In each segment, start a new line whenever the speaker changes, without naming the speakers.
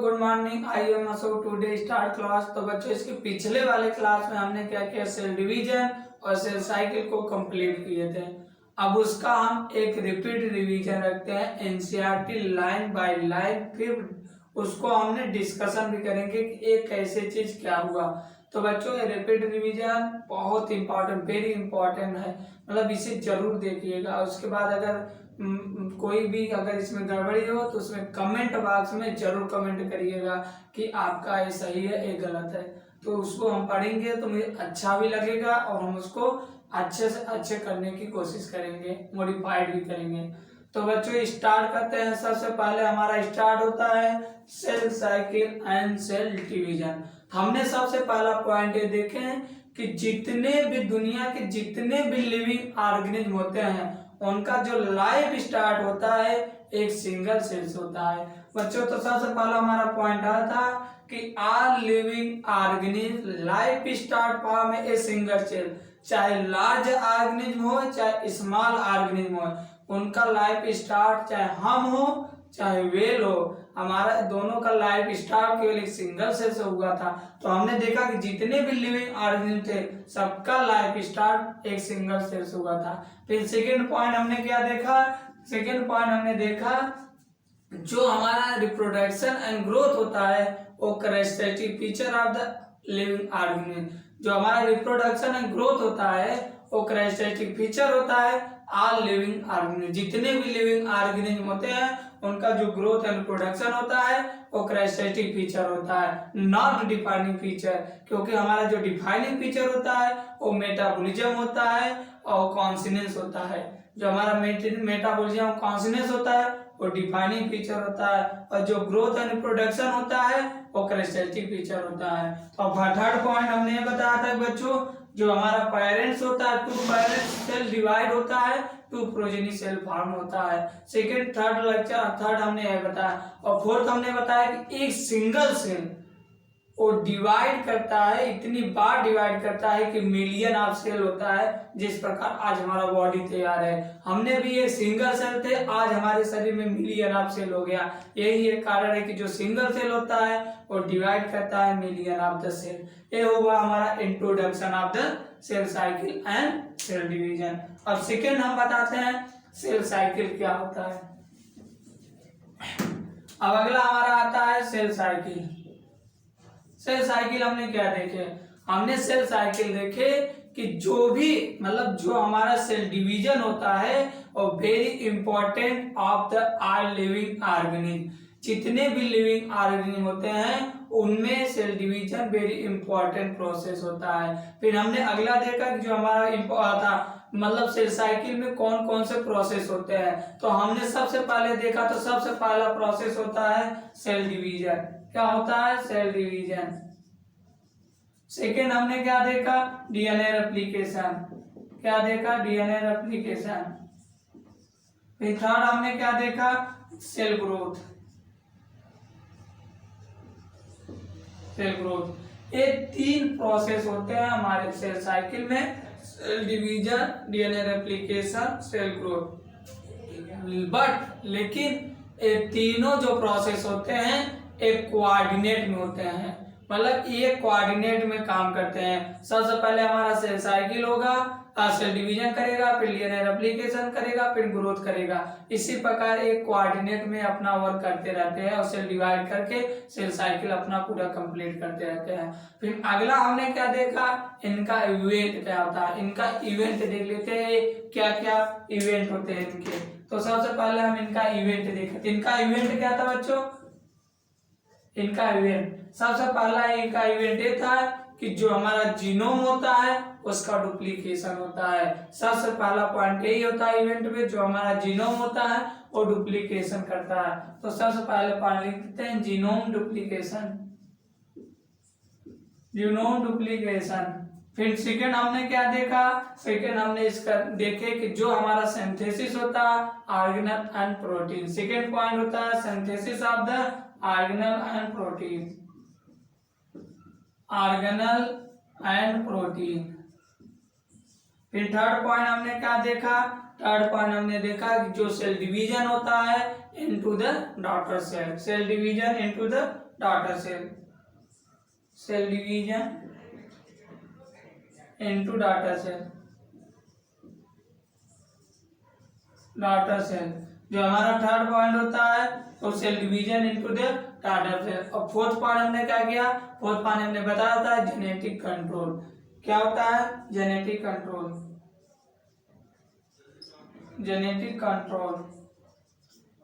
Good morning. I am Ashok. Today start class. तो बच्चों इसके पिछले वाले क्लास में हमने क्या किया, सेल डिवीजन और सेल साइकिल को कंप्लीट किए थे। अब उसका हम एक रिपीट रिवीजन रखते हैं एनसीईआरटी लाइन बाय लाइन, फिर उसको हमने डिस्कशन भी करेंगे कि एक कैसे चीज क्या हुआ। तो बच्चों ये रिपीट रिवीजन बहुत इंपॉर्टेंट, वेरी इंपॉर्टेंट है, मतलब इसे जरूर देखिएगा। उसके बाद अगर कोई भी अगर इसमें गड़बड़ी हो तो उसमें कमेंट बॉक्स में जरूर कमेंट करिएगा कि आपका ये सही है ये गलत है। तो उसको हम पढ़ेंगे तो मुझे अच्छा भी लगेगा और हम उसको अच्छे से अच्छे करने की कोशिश करेंगे, मॉडिफाइड भी करेंगे। तो बच्चों स्टार्ट करते हैं। सबसे पहले हमारा स्टार्ट होता है cell cycle and cell division. हमने सबसे पहला पॉइंट ये देखे कि जितने भी दुनिया के जितने भी लिविंग ऑर्गेनिज्म होते हैं उनका जो लाइफ स्टार्ट होता है एक सिंगल सेल से होता है। बच्चों तो सबसे पहला हमारा पॉइंट आया था कि all living organism life start form a single cell. चाहे लार्ज ऑर्गेनिज्म हो चाहे स्मॉल ऑर्गेनिज्म हो, उनका लाइफ स्टार्ट चाहे हम हो चाहे वेल हो, हमारा दोनों का लाइफ स्टार्ट केवल एक सिंगल सेल से हुआ था। तो हमने देखा कि जितने भी लिविंग ऑर्गेनिज्म थे सबका लाइफ स्टार्ट एक सिंगल सेल से हुआ था। फिर सेकेंड पॉइंट हमने क्या देखा, सेकेंड पॉइंट हमने देखा जो हमारा रिप्रोडक्शन एंड ग्रोथ होता है वो characteristic feature of the living organism. जो हमारा रिप्रोडक्शन एंड ग्रोथ होता है वो कैरेक्टरिस्टिक फीचर होता है ऑल लिविंग ऑर्गेनिज्म। जितने भी लिविंग ऑर्गेनिज्म होते हैं उनका जो ग्रोथ एंड प्रोडक्शन होता है वो कैरेक्टरिस्टिक फीचर होता है, नॉट डिफाइनिंग फीचर। क्योंकि हमारा जो डिफाइनिंग फीचर होता है वो मेटाबॉलिज्म होता है और कॉन्सिनेंस होता है। जो हमारा मेटाबॉलिज्म और कॉन्सिनेंस होता है वो डिफाइनिंग फीचर होता है और जो ग्रोथ एंड प्रोडक्शन होता है वो कैरेक्टरिस्टिक फीचर होता है। तो थर्ड पॉइंट हमने ये बताया था बच्चों, जो हमारा पेरेंट्स होता है, टू पेरेंट्स सेल डिवाइड होता है, टू प्रोजेनी सेल फॉर्म होता है। सेकेंड थर्ड लेक्चर थर्ड हमने ये बताया। और फोर्थ हमने बताया कि एक सिंगल सेल वो डिवाइड करता है, इतनी बार डिवाइड करता है कि मिलियन ऑफ सेल होता है। जिस प्रकार आज हमारा बॉडी तैयार है, हमने भी ये सिंगल सेल थे, आज हमारे शरीर में मिलियन ऑफ सेल हो गया। यही एक कारण है कि जो सिंगल सेल होता है वो डिवाइड करता है मिलियन ऑफ द सेल। ये हुआ हमारा introduction of the cell cycle and cell division. और सेकेंड हम बताते हैं सेल साइकिल क्या होता है। अब अगला हमारा आता है सेल साइकिल। सेल साइकिल हमने क्या देखे, हमने सेल साइकिल देखे कि जो भी मतलब जो हमारा सेल डिवीजन होता है और very important of the all living organism. जितने भी लिविंग ऑर्गेनिज्म होते हैं उनमें cell division very important process होता है। फिर हमने अगला देखा कि जो हमारा था मतलब सेल साइकिल में कौन कौन से प्रोसेस होते हैं। तो हमने सबसे पहले देखा तो सबसे पहला प्रोसेस होता है सेल डिवीजन। क्या होता है, सेल डिवीजन। सेकेंड हमने क्या देखा, डीएनए रेप्लिकेशन। क्या देखा, डीएनए रेप्लिकेशन। फिर थर्ड हमने क्या देखा, सेल ग्रोथ। Cell growth. ये तीन प्रोसेस होते हैं हमारे सेल साइकिल में, cell division, DNA replication, cell growth. But लेकिन ये तीनों जो प्रोसेस होते हैं एक कोऑर्डिनेट में होते हैं, मतलब ये कोऑर्डिनेट में काम करते हैं। सबसे पहले हमारा सेल साइकिल होगा, सेल डिवीजन करेगा, फिर डीएनए रेप्लिकेशन करेगा, फिर ग्रोथ करेगा। इसी प्रकार एक कोऑर्डिनेट में अपना वर्क करते रहते हैं और सेल डिवाइड करके सेल साइकिल अपना पूरा कंप्लीट करते रहते हैं। फिर अगला हमने क्या देखा, इनका इवेंट क्या होता है। इनका इवेंट देख लेते हैं, क्या क्या इवेंट होते हैं इनके। तो सबसे पहले हम इनका इवेंट देखें। इनका इवेंट क्या था बच्चों, इनका इवेंट सबसे पहला इनका इवेंट ये था कि जो हमारा जीनोम होता है उसका डुप्लीकेशन होता है। सबसे पहला पॉइंट यही होता है इवेंट में, जो हमारा जीनोम होता है वो डुप्लीकेशन करता है। तो सबसे पहले पॉइंट लिखते हैं जीनोम डुप्लीकेशन, जीनोम डुप्लीकेशन। फिर सेकेंड हमने क्या देखा, सेकेंड हमने इसका देखे कि जो हमारा सिंथेसिस होता है organelle and protein. Second point होता है synthesis of the organelle and protein, organelle and protein. फिर थर्ड पॉइंट हमने क्या देखा, थर्ड पॉइंट हमने देखा कि जो सेल डिवीजन होता है into the daughter cell, cell division into the daughter cell, cell division into daughter cell, daughter cell जो हमारा थर्ड पॉइंट होता है तो cell division into the daughter cell. और फोर्थ पॉइंट हमने क्या किया, फोर्थ पॉइंट हमने बताया था जेनेटिक कंट्रोल। क्या होता है जेनेटिक कंट्रोल, जेनेटिक कंट्रोल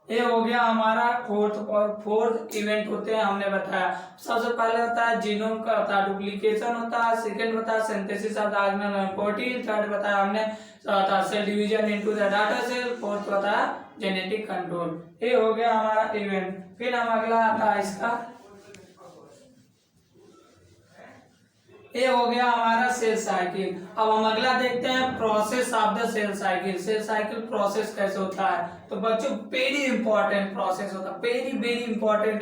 ये हो गया हमारा फोर्थ। और फोर्थ इवेंट होते हैं हमने बताया, सबसे पहले होता है जीनोम का होता है डुप्लीकेशन होता है, सेकंड होता है synthesis of the organelle protein, third बताया हमने cell division into the daughter cell, fourth बताया जेनेटिक कंट्रोल। ये हो गया हमारा इवेंट। फिर हम अगला आता है इसका, ये हो गया हमारा सेल साइकिल। अब हम अगला देखते हैं process of the cell cycle. Cell cycle process कैसे होता है, तो बच्चों वेरी इंपॉर्टेंट प्रोसेस होता है, वेरी वेरी इंपॉर्टेंट,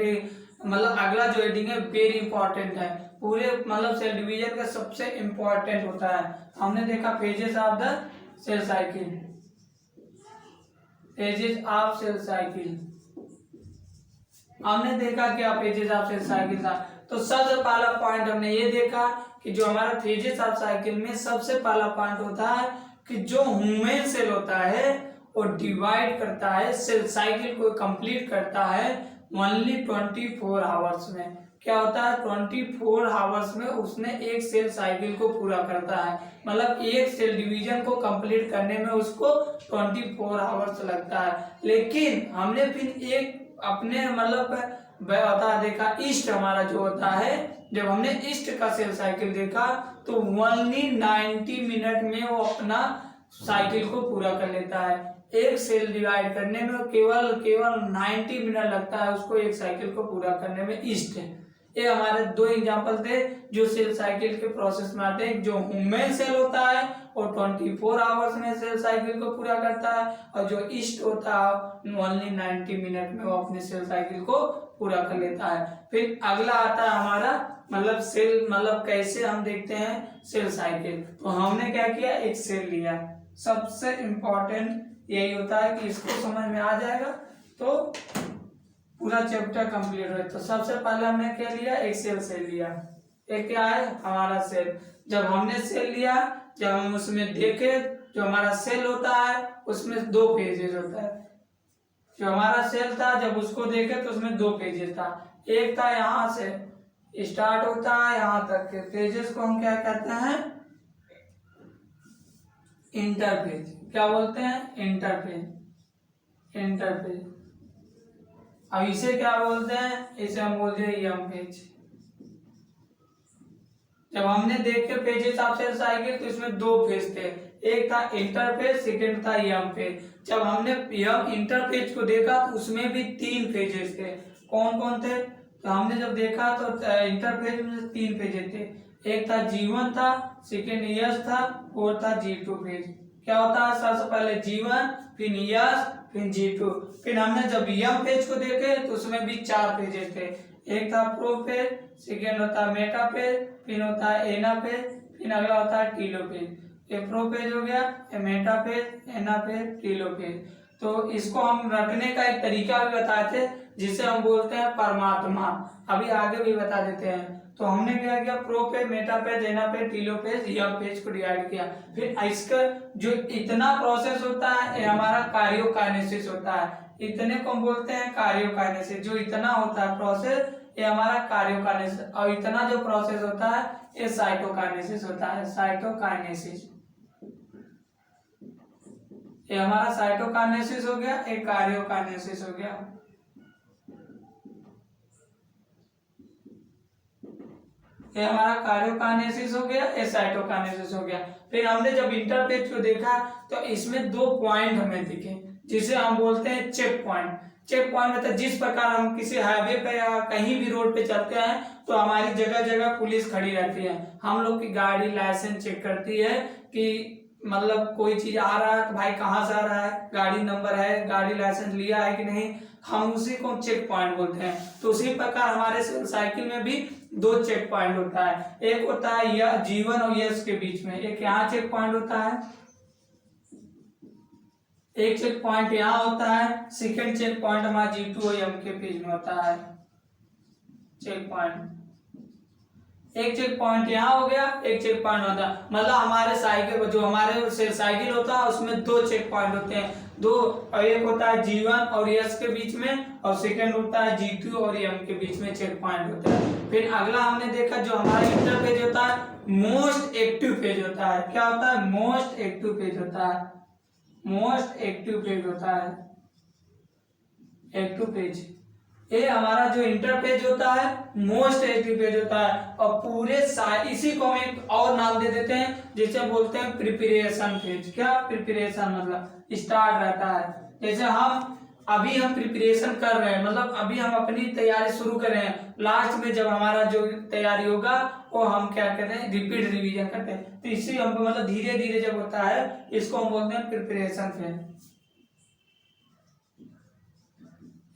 मतलब अगला जो हेडिंग है वेरी इंपॉर्टेंट है, पूरे मतलब सेल डिवीजन का सबसे इंपॉर्टेंट होता है। हमने देखा phases of the cell cycle, phases of cell cycle, हमने देखा क्या फेजेस ऑफ सेल साइकिल था। तो सबसे पहला पॉइंट हमने ये देखा कि जो हमारा फेजेस ऑफ साइकिल में सबसे पहला पॉइंट होता है कि जो ह्यूमन सेल होता है वो डिवाइड करता है, सेल साइकिल को कंप्लीट करता है ओनली 24 आवर्स में। क्या होता है 24 आवर्स में उसने एक सेल साइकिल को पूरा करता है, मतलब एक सेल डिवीजन को कंप्लीट करने में उसको 24 आवर्स लगता है। लेकिन हमने फिर एक अपने मतलब बता देखा ईस्ट हमारा जो होता है, जब हमने ईस्ट का सेल साइकिल देखा तो ओनली 90 मिनट में वो अपना साइकिल को पूरा कर लेता है। एक सेल डिवाइड करने में केवल 90 मिनट लगता है उसको एक साइकिल को पूरा करने में ईस्ट है। ये हमारे दो एग्जांपल थे जो सेल साइकिल के प्रोसेस में आते हैं। जो ह्यूमन सेल होता है वो 24 आवर्स में सेल साइकिल को पूरा करता है, और जो ईस्ट होता है ओनली 90 मिनट में वो अपने सेल साइकिल को पूरा कर लेता है। फिर अगला आता है हमारा मतलब सेल, मतलब कैसे हम देखते हैं सेल साइकिल। तो हमने क्या किया, एक सेल लिया, सबसे इंपॉर्टेंट यही होता है कि इसको समझ में आ जाएगा तो पूरा चैप्टर कंप्लीट हो। तो सबसे पहले हमने क्या लिया, एक सेल लिया। एक क्या है हमारा सेल। जब हमने सेल लिया, जब हम उसमें देखे, जो हमारा सेल होता है उसमें दो पेजेस होता है। जो हमारा सेल था जब उसको देखे तो उसमें दो पेजेस था। एक था यहाँ से स्टार्ट होता है यहाँ तक के पेजेस को हम क्या कहते हैं, इंटरपेज। क्या बोलते हैं, इंटरपेज, इंटरपेज। अब इसे क्या बोलते हैं, इसे हम बोलते हैं एम पेज। जब हमने देखे पेजेस ऑफ सेल साइकिल तो इसमें दो पेज थे, एक था इंटरपेज, सेकंड था एम पेज। जब हमने एम इंटरपेज को देखा तो उसमें भी 3 पेजेस थे। कौन कौन थे, तो हमने जब देखा तो इंटरपेज में 3 पेजेस थे। एक था G1 था, सेकंड यस था, और था G2 पेज। क्या होता है, सबसे पहले G1 फिर यस फिर G2। फिर हमने जब एम पेज को देखे तो उसमें भी 4 पेजेस थे। एक था प्रो पेज, सेकेंड होता है मेटा पेज, फिर होता है एना पेज, फिर अगला होता है टीलो पेज। ये प्रो पेज हो गया, ये मेटा पेज, एना पेज, टीलो पेज। तो इसको हम रखने का एक तरीका भी बताए थे जिसे हम बोलते हैं परमात्मा, अभी आगे भी बता देते हैं। तो हमने क्या किया, प्रो पेज, मेटा पेज, एना page, Tillo page, M page को डिवाइड किया। फिर इसका जो इतना प्रोसेस होता है ये हमारा कार्योकाइनेसिस होता है। इतने को हम बोलते हैं कार्योकाइनेसिस। जो इतना होता है प्रोसेस ये हमारा कार्योकाइनेसिस, और इतना जो प्रोसेस होता है ये साइटोकाइनेसिस होता है, साइटोकाइनेसिस। ये हमारा साइटोकाइनेसिस हो गया, एक कार्योकाइनेसिस हो गया। ये हमारा कार्योकाइनेसिस हो गया, ये साइटोकाइनेसिस हो गया। फिर हमने जब इंटरपेज को देखा तो इसमें 2 पॉइंट हमें दिखे जिसे हम बोलते हैं चेक पॉइंट। चेक पॉइंट मतलब जिस प्रकार हम किसी हाईवे पे या कहीं भी रोड पे चलते हैं तो हमारी जगह जगह पुलिस खड़ी रहती है, हम लोग की गाड़ी लाइसेंस चेक करती है कि मतलब कोई चीज आ रहा है तो भाई कहाँ से आ रहा है, गाड़ी नंबर है, गाड़ी लाइसेंस लिया है कि नहीं, हम उसी को चेक पॉइंट बोलते हैं। तो उसी प्रकार हमारे साइकिल में भी 2 चेक पॉइंट होता है। एक होता है यह G1 और यस के बीच में, एक यहाँ चेक पॉइंट होता है, एक चेक पॉइंट यहाँ होता है, सेकंड चेक पॉइंट हमारा G2 और एम के बीच में होता है। चेक पॉइंट, एक चेक पॉइंट यहाँ हो गया, एक चेक पॉइंट होता है, मतलब हमारे साइकिल जो हमारे साइकिल होता है उसमें दो चेक पॉइंट होते हैं, दो, और एक होता है G1 और S के बीच में, और सेकंड होता है G2 और M के बीच में चेक पॉइंट होता है। फिर अगला हमने देखा जो हमारा इंटरफेज होता है मोस्ट एक्टिव फेज होता है। क्या होता है? मोस्ट एक्टिव फेज होता है, मोस्ट एक्टिव फेज होता है, एक्टिव फेज। ये हमारा जो इंटरफेज होता है मोस्ट एक्टिव फेज होता है, और पूरे इसी को हम एक और नाम दे देते हैं जिसे बोलते हैं प्रिपरेशन फेज। क्या? प्रिपरेशन मतलब स्टार्ट रहता है। जैसे हम प्रिपरेशन कर रहे हैं, मतलब अभी हम अपनी तैयारी शुरू कर रहे हैं, लास्ट में जब हमारा जो तैयारी होगा वो हम क्या कहते हैं? रिपीट रिवीजन करते हैं। तो इसी हमको मतलब धीरे धीरे जब होता है इसको हम बोलते हैं प्रिपरेशन फेज,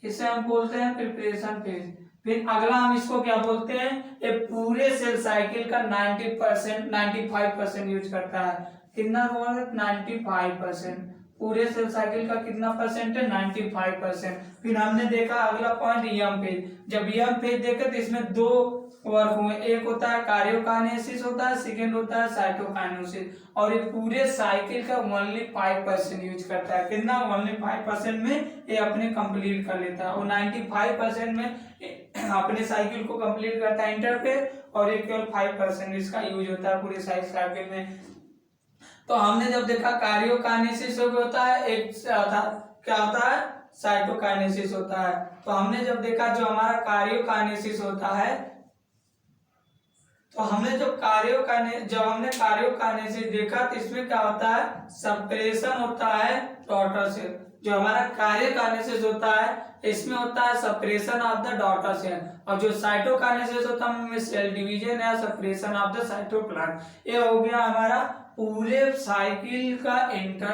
इसे हम बोलते हैं प्रिपरेशन फेज। फिर अगला हम इसको क्या बोलते हैं? ये पूरे सेल साइकिल का 90% 95% यूज करता है। कितना होगा? 95%। पूरे सेल साइकिल का कितना परसेंट है? 95%। फिर हमने देखा अगला पॉइंट एम फेज। जब एम फेज देखे तो इसमें दो वर्क हुए, एक होता है कार्योकाइनेसिस होता है, सेकेंड होता है साइटोकाइनेसिस, और ये पूरे साइकिल का ओनली 5% यूज करता है। कितना? ओनली 5% में ये अपने कंप्लीट कर लेता है, और 95% में अपने साइकिल को कंप्लीट करता है इंटरफेज, और एक केवल 5% इसका यूज होता है पूरे साइकिल में। तो हमने जब देखा कार्योकाइनेसिस होता है, एक क्या होता है? साइटोकाइनेसिस होता है। तो हमने जब देखा जो हमारा कार्योकाइनेसिस होता है, तो हमने जब कार्योकाइनेसिस देखा तो इसमें क्या होता है? सप्रेशन होता है डॉटर सेल। जो हमारा कार्योकाइनेसिस होता है इसमें होता है separation of the daughter cell, और जो साइटोकाइनेसिस होता है उसमें सेल डिवीजन या सप्रेशन ऑफ द साइटोप्लाज्म। ये हो गया हमारा पूरे साइकिल का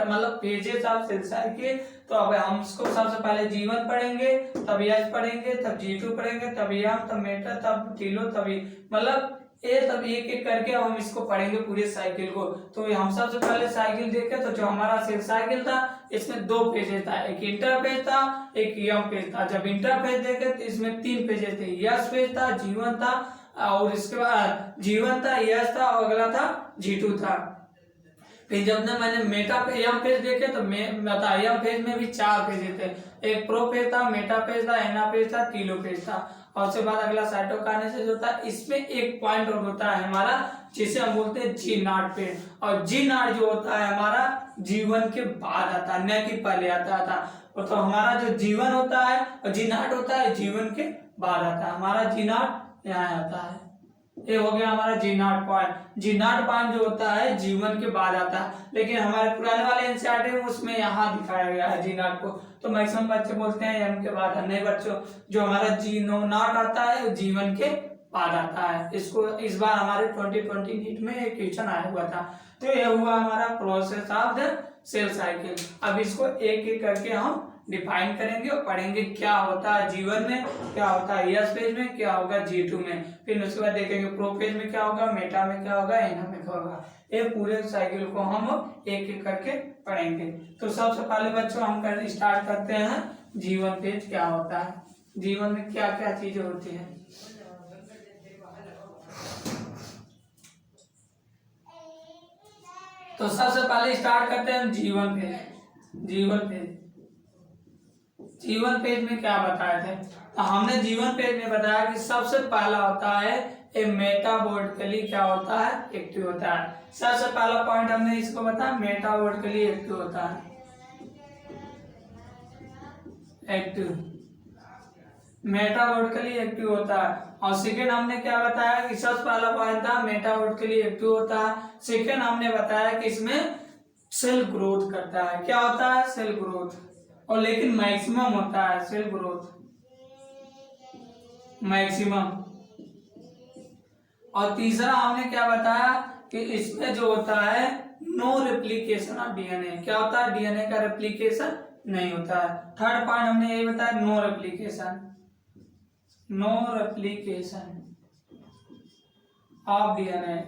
मतलब पेजेस ऑफ सेल साइकिल। तो अब हम इसको सबसे पहले G1 पढ़ेंगे, तब S पढ़ेंगे, तब G2 पढ़ेंगे, तब M, तब मेटा, तब टीलो, तभी मतलब तब एक एक करके हम इसको पढ़ेंगे पूरे साइकिल को। तो हम सबसे पहले साइकिल देखे तो जो हमारा सेल साइकिल था इसमें दो पेजेस था, एक इंटरफेज था, एक एम पेज था। जब इंटरफेज देखे तो इसमें तीन पेजेस थे, यस पेज था, G1 था, और इसके बाद G1 था, यस था, और अगला था G2 था। फिर जब मैंने मेटा पे एम पेज देखे तो एम पेज में भी चार पेज थे, एक प्रो पेज था, मेटा पेज था, एना पेज था, टीलो पेज था, और उसके बाद अगला साइटोकाइनेसिस होता है। इसमें एक पॉइंट और होता है हमारा जिसे हम बोलते हैं G0 पेज, और G0 जो होता है हमारा G1 के बाद आता है, न कि पहले आता था। तो हमारा जो G1 होता है और G0 होता है G1 के बाद आता है। हमारा G0 यहाँ आता है, ये हो गया हमारा G0 पॉइंट। G0 पॉइंट जो होता है G1 के बाद आता है, लेकिन हमारे पुराने वाले एनसीईआरटी में उसमें यहाँ दिखाया गया है G0 को। तो मैक्सिमम बच्चे बोलते हैं M के बाद है। नहीं बच्चों, जो हमारा G0 आता है वो G1 के बाद आता है। इसको इस बार हमारे 2020 नीट में एक क्वेश्चन आया हुआ था। तो ये हुआ हमारा process of the cell cycle. अब इसको एक एक करके हम डिफाइन करेंगे और पढ़ेंगे क्या होता है G1 में, क्या होता है यस पेज में, क्या होगा G2 में। फिर उसके बाद देखेंगे प्रो पेज में क्या होगा, मेटा में क्या होगा, एना में क्या होगा। ये पूरे साइकिल को हम एक एक करके पढ़ेंगे। तो सबसे पहले बच्चों हम स्टार्ट करते हैं G1 पेज क्या होता है, G1 में क्या क्या चीजें होती है। तो सबसे पहले स्टार्ट करते हैं G1 पेज। G1 पेज में क्या बताए थे? तो हमने G1 पेज में बताया कि सबसे पहला होता है ए मेटाबॉलिकली क्या होता है, एक्टिव होता है। सबसे पहला पॉइंट हमने इसको बताया, मेटाबॉलिकली एक्टिव होता है, एक्टिव, मेटाबॉलिकली एक्टिव होता है। और सेकेंड हमने क्या बताया कि सबसे पहला पॉइंट था मेटाबॉलिकली एक्टिव होता है। सेकेंड हमने बताया कि इसमें सेल ग्रोथ करता है। क्या होता है? सेल ग्रोथ, और लेकिन मैक्सिमम होता है सेल ग्रोथ, मैक्सिमम। और तीसरा हमने क्या बताया कि इसमें जो होता है नो रेप्लिकेशन ऑफ डीएनए। क्या होता है? डीएनए का रेप्लिकेशन नहीं होता है। थर्ड पॉइंट हमने यही बताया, no replication, no replication of DNA,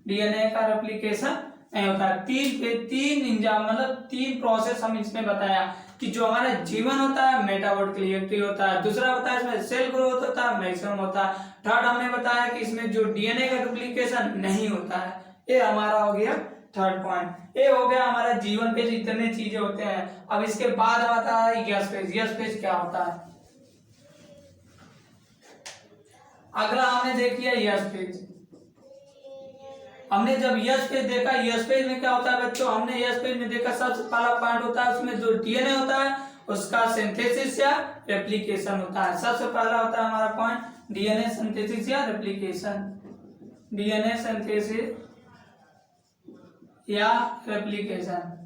DNA का रेप्लिकेशन नहीं होता है। तीन इंजाम मतलब तीन प्रोसेस हम इसमें बताया कि जो हमारा जीवन होता है मेटाबॉलिकली एक्टिव होता है। दूसरा बताया इसमें सेल ग्रोथ होता है मैक्सिमम होता है। थर्ड हमने बताया कि इसमें जो डीएनए का डुप्लीकेशन नहीं होता है। ये हमारा हो गया थर्ड पॉइंट। ये हो गया हमारा जीवन पेज, इतने चीजें होते हैं। अब इसके बाद आता है यस पेज। यस पेज क्या होता है? अगला हमने देख लिया यस पेज। हमने जब यस पेज देखा, यस पेज में क्या होता है बच्चों? हमने यस पेज में देखा सबसे पहला पॉइंट होता है उसमें जो डीएनए होता है उसका सिंथेसिस या रेप्लिकेशन होता है। सबसे पहला होता है हमारा पॉइंट डीएनए सिंथेसिस या रेप्लिकेशन। डीएनए सिंथेसिस या रेप्लिकेशन।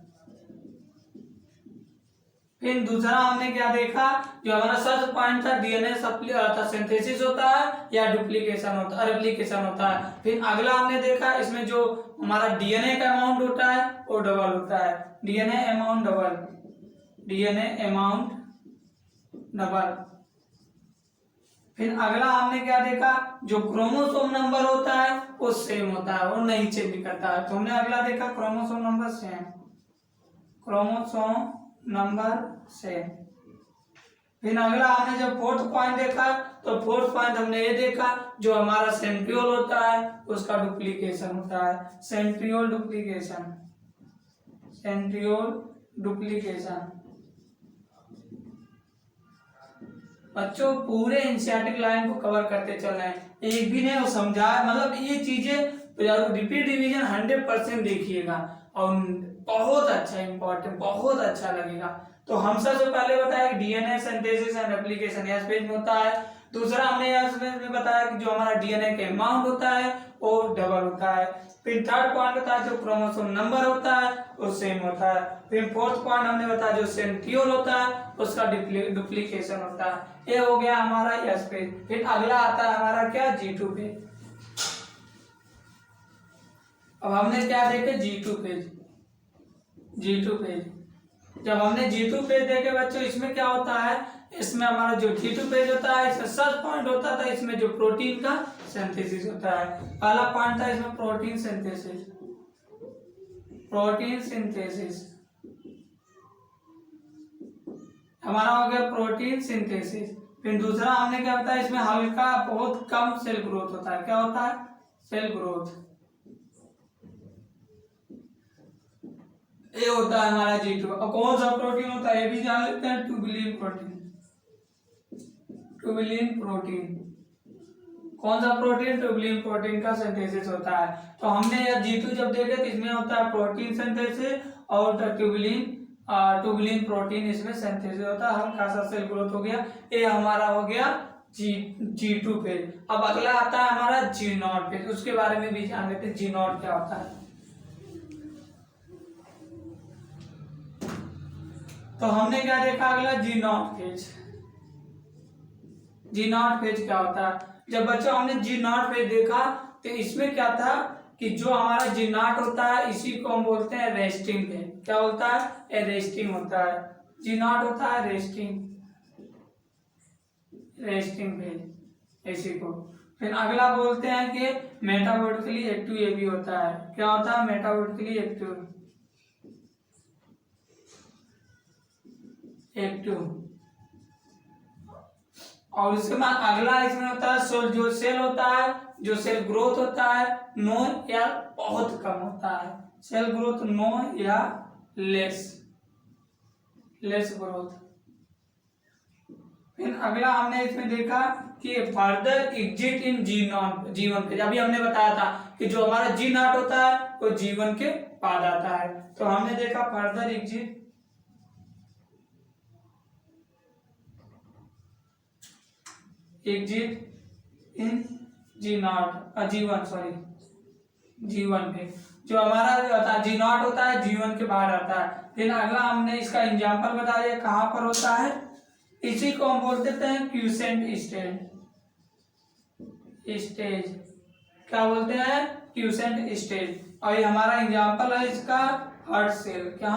फिर दूसरा हमने क्या देखा, जो हमारा सबसे पॉइंट था डीएनए सिंथेसिस होता है या डुप्लीकेशन होता है, रेप्लिकेशन होता है। फिर अगला हमने देखा इसमें जो हमारा डीएनए का अमाउंट होता है वो डबल होता है। DNA amount double, DNA amount double. फिर अगला हमने क्या देखा, जो क्रोमोसोम नंबर होता है वो सेम होता है, वो नहीं चेंज करता है। तो हमने अगला देखा chromosome number same, chromosome number same. फिर अगला हमने जब फोर्थ पॉइंट देखा तो फोर्थ पॉइंट हमने ये देखा जो हमारा सेंट्रियोल होता है उसका डुप्लीकेशन होता है। Centriole duplication, centriole duplication. बच्चों पूरे एनसीईआरटी लाइन को कवर करते चल रहे हैं, एक भी नहीं वो समझा, मतलब ये चीजें रिपीट रिवीजन 100% देखिएगा और बहुत अच्छा इंपॉर्टेंट, बहुत अच्छा लगेगा। तो हम सबसे पहले बताया कि DNA synthesis and replication yes page में होता है। दूसरा हमने यस पेज में बताया कि जो हमारा डीएनए के अमाउंट होता है वो डबल होता है। फिर थर्ड पॉइंट बताया जो क्रोमोसोम नंबर होता है वो सेम होता है। फिर फोर्थ पॉइंट हमने बताया जो सेंट्रियोल होता है उसका डुप्लीकेशन होता है। ये हो गया हमारा यस पेज। फिर अगला आता है हमारा क्या, G2 पेज। अब हमने क्या देखे, G2 पेज। G2 पेज जब हमने G2 पेज देखे बच्चों, इसमें क्या होता है, इसमें हमारा जो G2 पेज होता है इसमें फर्स्ट पॉइंट होता था इसमें जो प्रोटीन का सिंथेसिस होता है। पहला पॉइंट था इसमें प्रोटीन सिंथेसिस, प्रोटीन सिंथेसिस हमारा हो गया प्रोटीन सिंथेसिस। फिर दूसरा हमने क्या बताया, इसमें हल्का बहुत कम सेल ग्रोथ होता है। क्या होता है, सेल ग्रोथ। ये होता है हमारा G2। और कौन सा प्रोटीन होता है ये भी जान लेते हैं, ट्यूबुलिन प्रोटीन। ट्यूबुलिन प्रोटीन कौन सा प्रोटीन, ट्यूबुलिन प्रोटीन का सिंथेसिस होता है। तो हमने यह G2 जब देखे तो इसमें होता है प्रोटीन सिंथेसिस और ट्यूबुलिन प्रोटीन इसमें सिंथेसिस होता है। हल्का सा सेल ग्रोथ हो गया। ये हमारा हो गया G2 पेज। अब अगला आता है हमारा G0 पेज, उसके बारे में भी जान लेते हैं G0 क्या होता है। तो हमने क्या देखा अगला G0 पेज। G0 पेज क्या होता है, जब बच्चों हमने G0 पेज देखा तो इसमें क्या था कि जो हमारा G0 होता है इसी को हम बोलते हैं रेस्टिंग पेज। क्या होता है, रेस्टिंग होता है। G0 होता है रेस्टिंग, रेस्टिंग पेज इसी को। फिर अगला बोलते हैं कि मेटाबॉलिकली एक्टिव, ये भी होता है। क्या होता है, मेटाबॉलिकली एक्टिव, एक्टिव। और उसके बाद अगला इसमें होता है सेल, जो सेल होता है, जो सेल ग्रोथ होता है नो या बहुत कम होता है। सेल ग्रोथ नो या लेस, लेस ग्रोथ। फिर अगला हमने इसमें देखा कि फर्दर एग्जिट इन G1 पेज। अभी हमने बताया था कि जो हमारा G0 होता है वो G1 के बाद आता है। तो हमने देखा फर्दर एग्जिट इन G1 पे। जो हमारा G0 होता है G1 के बाद आता है। फिर अगला हमने इसका एग्जांपल बता दिया कहाँ पर होता है, इसी को हम बोलते हैं क्यूसेंट स्टेज। स्टेज क्या बोलते हैं, क्यूसेंट स्टेज। और ये हमारा एग्जांपल है इसका हार्ट सेल। क्या,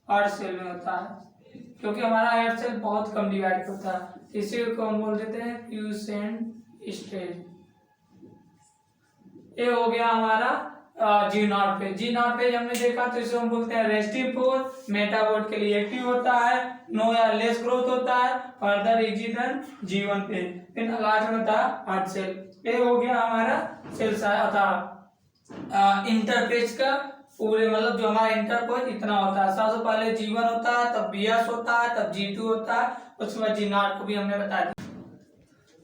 हार्ट सेल में होता है, क्योंकि हमारा हार्ट सेल बहुत कम डिवाइड होता है, इसी को हम बोल देते हैं क्यूसेंट स्टेज। ये हो गया हमारा G naught phase. G naught phase हमने देखा तो इसे हम बोलते हैं रेस्टिंग पोज, मेटाबॉट के लिए एक्टिव होता है, नो या लेस ग्रोथ होता है, further easy than G1 phase. फिर लास्ट में था हार्ट सेल। ये हो गया हमारा सेल था इंटरफेज का पूरे, मतलब जो हमारा इंटरफेज इतना होता है। सबसे पहले G1 होता है, तब BS होता है, तब G2 होता है, उसके बाद G नॉट को भी हमने बता दिया।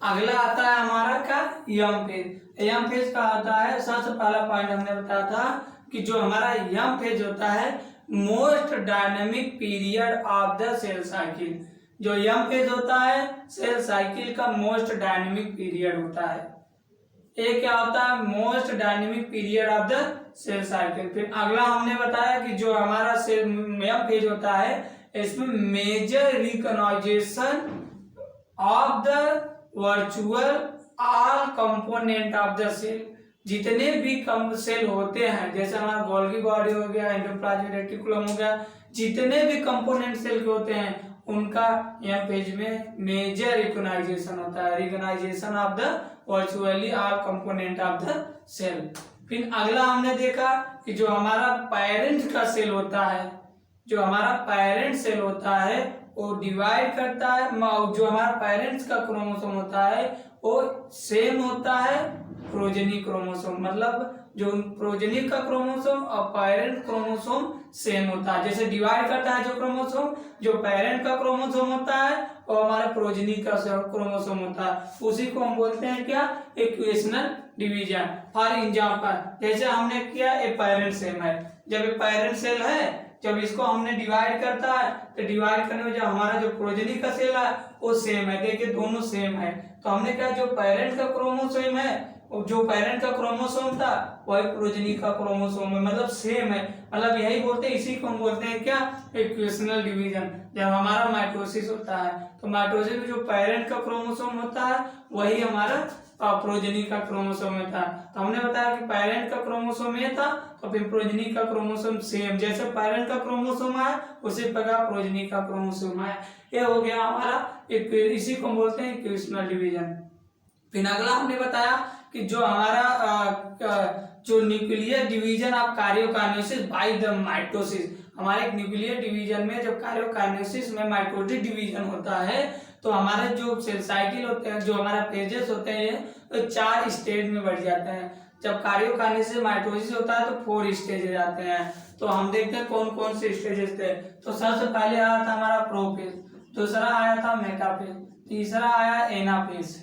अगला आता है हमारा का यम फेज। यम फेज का आता है, सबसे पहला पॉइंट हमने बताया था कि जो हमारा यम फेज होता है most dynamic period of the cell cycle. जो यम फेज होता है सेल साइकिल का मोस्ट डायनेमिक पीरियड होता है। ये क्या होता है? Most dynamic period of the cell cycle. फिर अगला हमने बताया कि जो हमारा सेल यम फेज होता है इसमें major reorganisation of the virtual all component of the cell. जितने भी कम सेल होते हैं, जैसे हमारा गोल्गी बॉडी हो गया, एंडोप्लाज्मिक रेटिकुलम हो गया, जितने भी कंपोनेंट सेल के होते हैं उनका यह पेज में मेजर रिकॉग्नाइजेशन होता है, reorganisation of the virtually all component of the cell. फिर अगला हमने देखा कि जो हमारा पेरेंट का सेल होता है, जो हमारा पेरेंट सेल होता है वो डिवाइड करता है, जो हमारा पेरेंट्स का क्रोमोसोम होता है वो सेम होता है प्रोजेनी क्रोमोसोम, मतलब जो प्रोजेनी का क्रोमोसोम और पेरेंट क्रोमोसोम सेम होता है। जैसे डिवाइड करता है जो क्रोमोसोम, जो पेरेंट का क्रोमोसोम होता है और हमारे प्रोजेनी का क्रोमोसोम होता है, उसी को हम बोलते हैं क्या? Equational division. फॉर एग्जांपल जैसे हमने किया एक पेरेंट सेल है, जब एक पेरेंट सेल है जब इसको हमने डिवाइड करता है तो डिवाइड करने में जो हमारा जो प्रोजेनी का सेल है वो सेम है, देखिए दोनों सेम है। तो हमने कहा जो पेरेंट का क्रोमोसोम है, जो पेरेंट का क्रोमोसोम था वही प्रोजेनी का क्रोमोसोम है, मतलब सेम है। मतलब यही बोलते हैं, इसी को हम बोलते हैं क्या? Equational division. जब हमारा माइटोसिस होता है तो माइटोसिस में जो पेरेंट का क्रोमोसोम होता है वही हमारा प्रोजेनी का क्रोमोसोम में था। तो हमने बताया कि पेरेंट का क्रोमोसोम ये था तो फिर प्रोजेनी का क्रोमोसोम सेम, जैसे पेरेंट का क्रोमोसोम आया उसी प्रकार प्रोजेनी का क्रोमोसोम आया। ये हो गया हमारा इसी को बोलते हैं इक्वेशनल डिवीजन। फिर अगला हमने बताया कि जो हमारा जो nuclear division of karyokinesis by the mitosis, हमारे न्यूक्लियर डिवीजन में जब कार्योकाइनेसिस में माइटोटिक डिवीजन होता है तो हमारे जो सेल साइकिल होते हैं, जो हमारा पेजेस होते हैं तो 4 स्टेज में बढ़ जाते हैं। जब कार्योकाइनेसिस माइटोसिस होता है तो 4 स्टेज आते हैं। तो हम देखते हैं कौन कौन से स्टेजेस थे। तो सबसे पहले आया था हमारा प्रोफेज, दूसरा आया था मेटाफेज, तीसरा आया एनाफेज,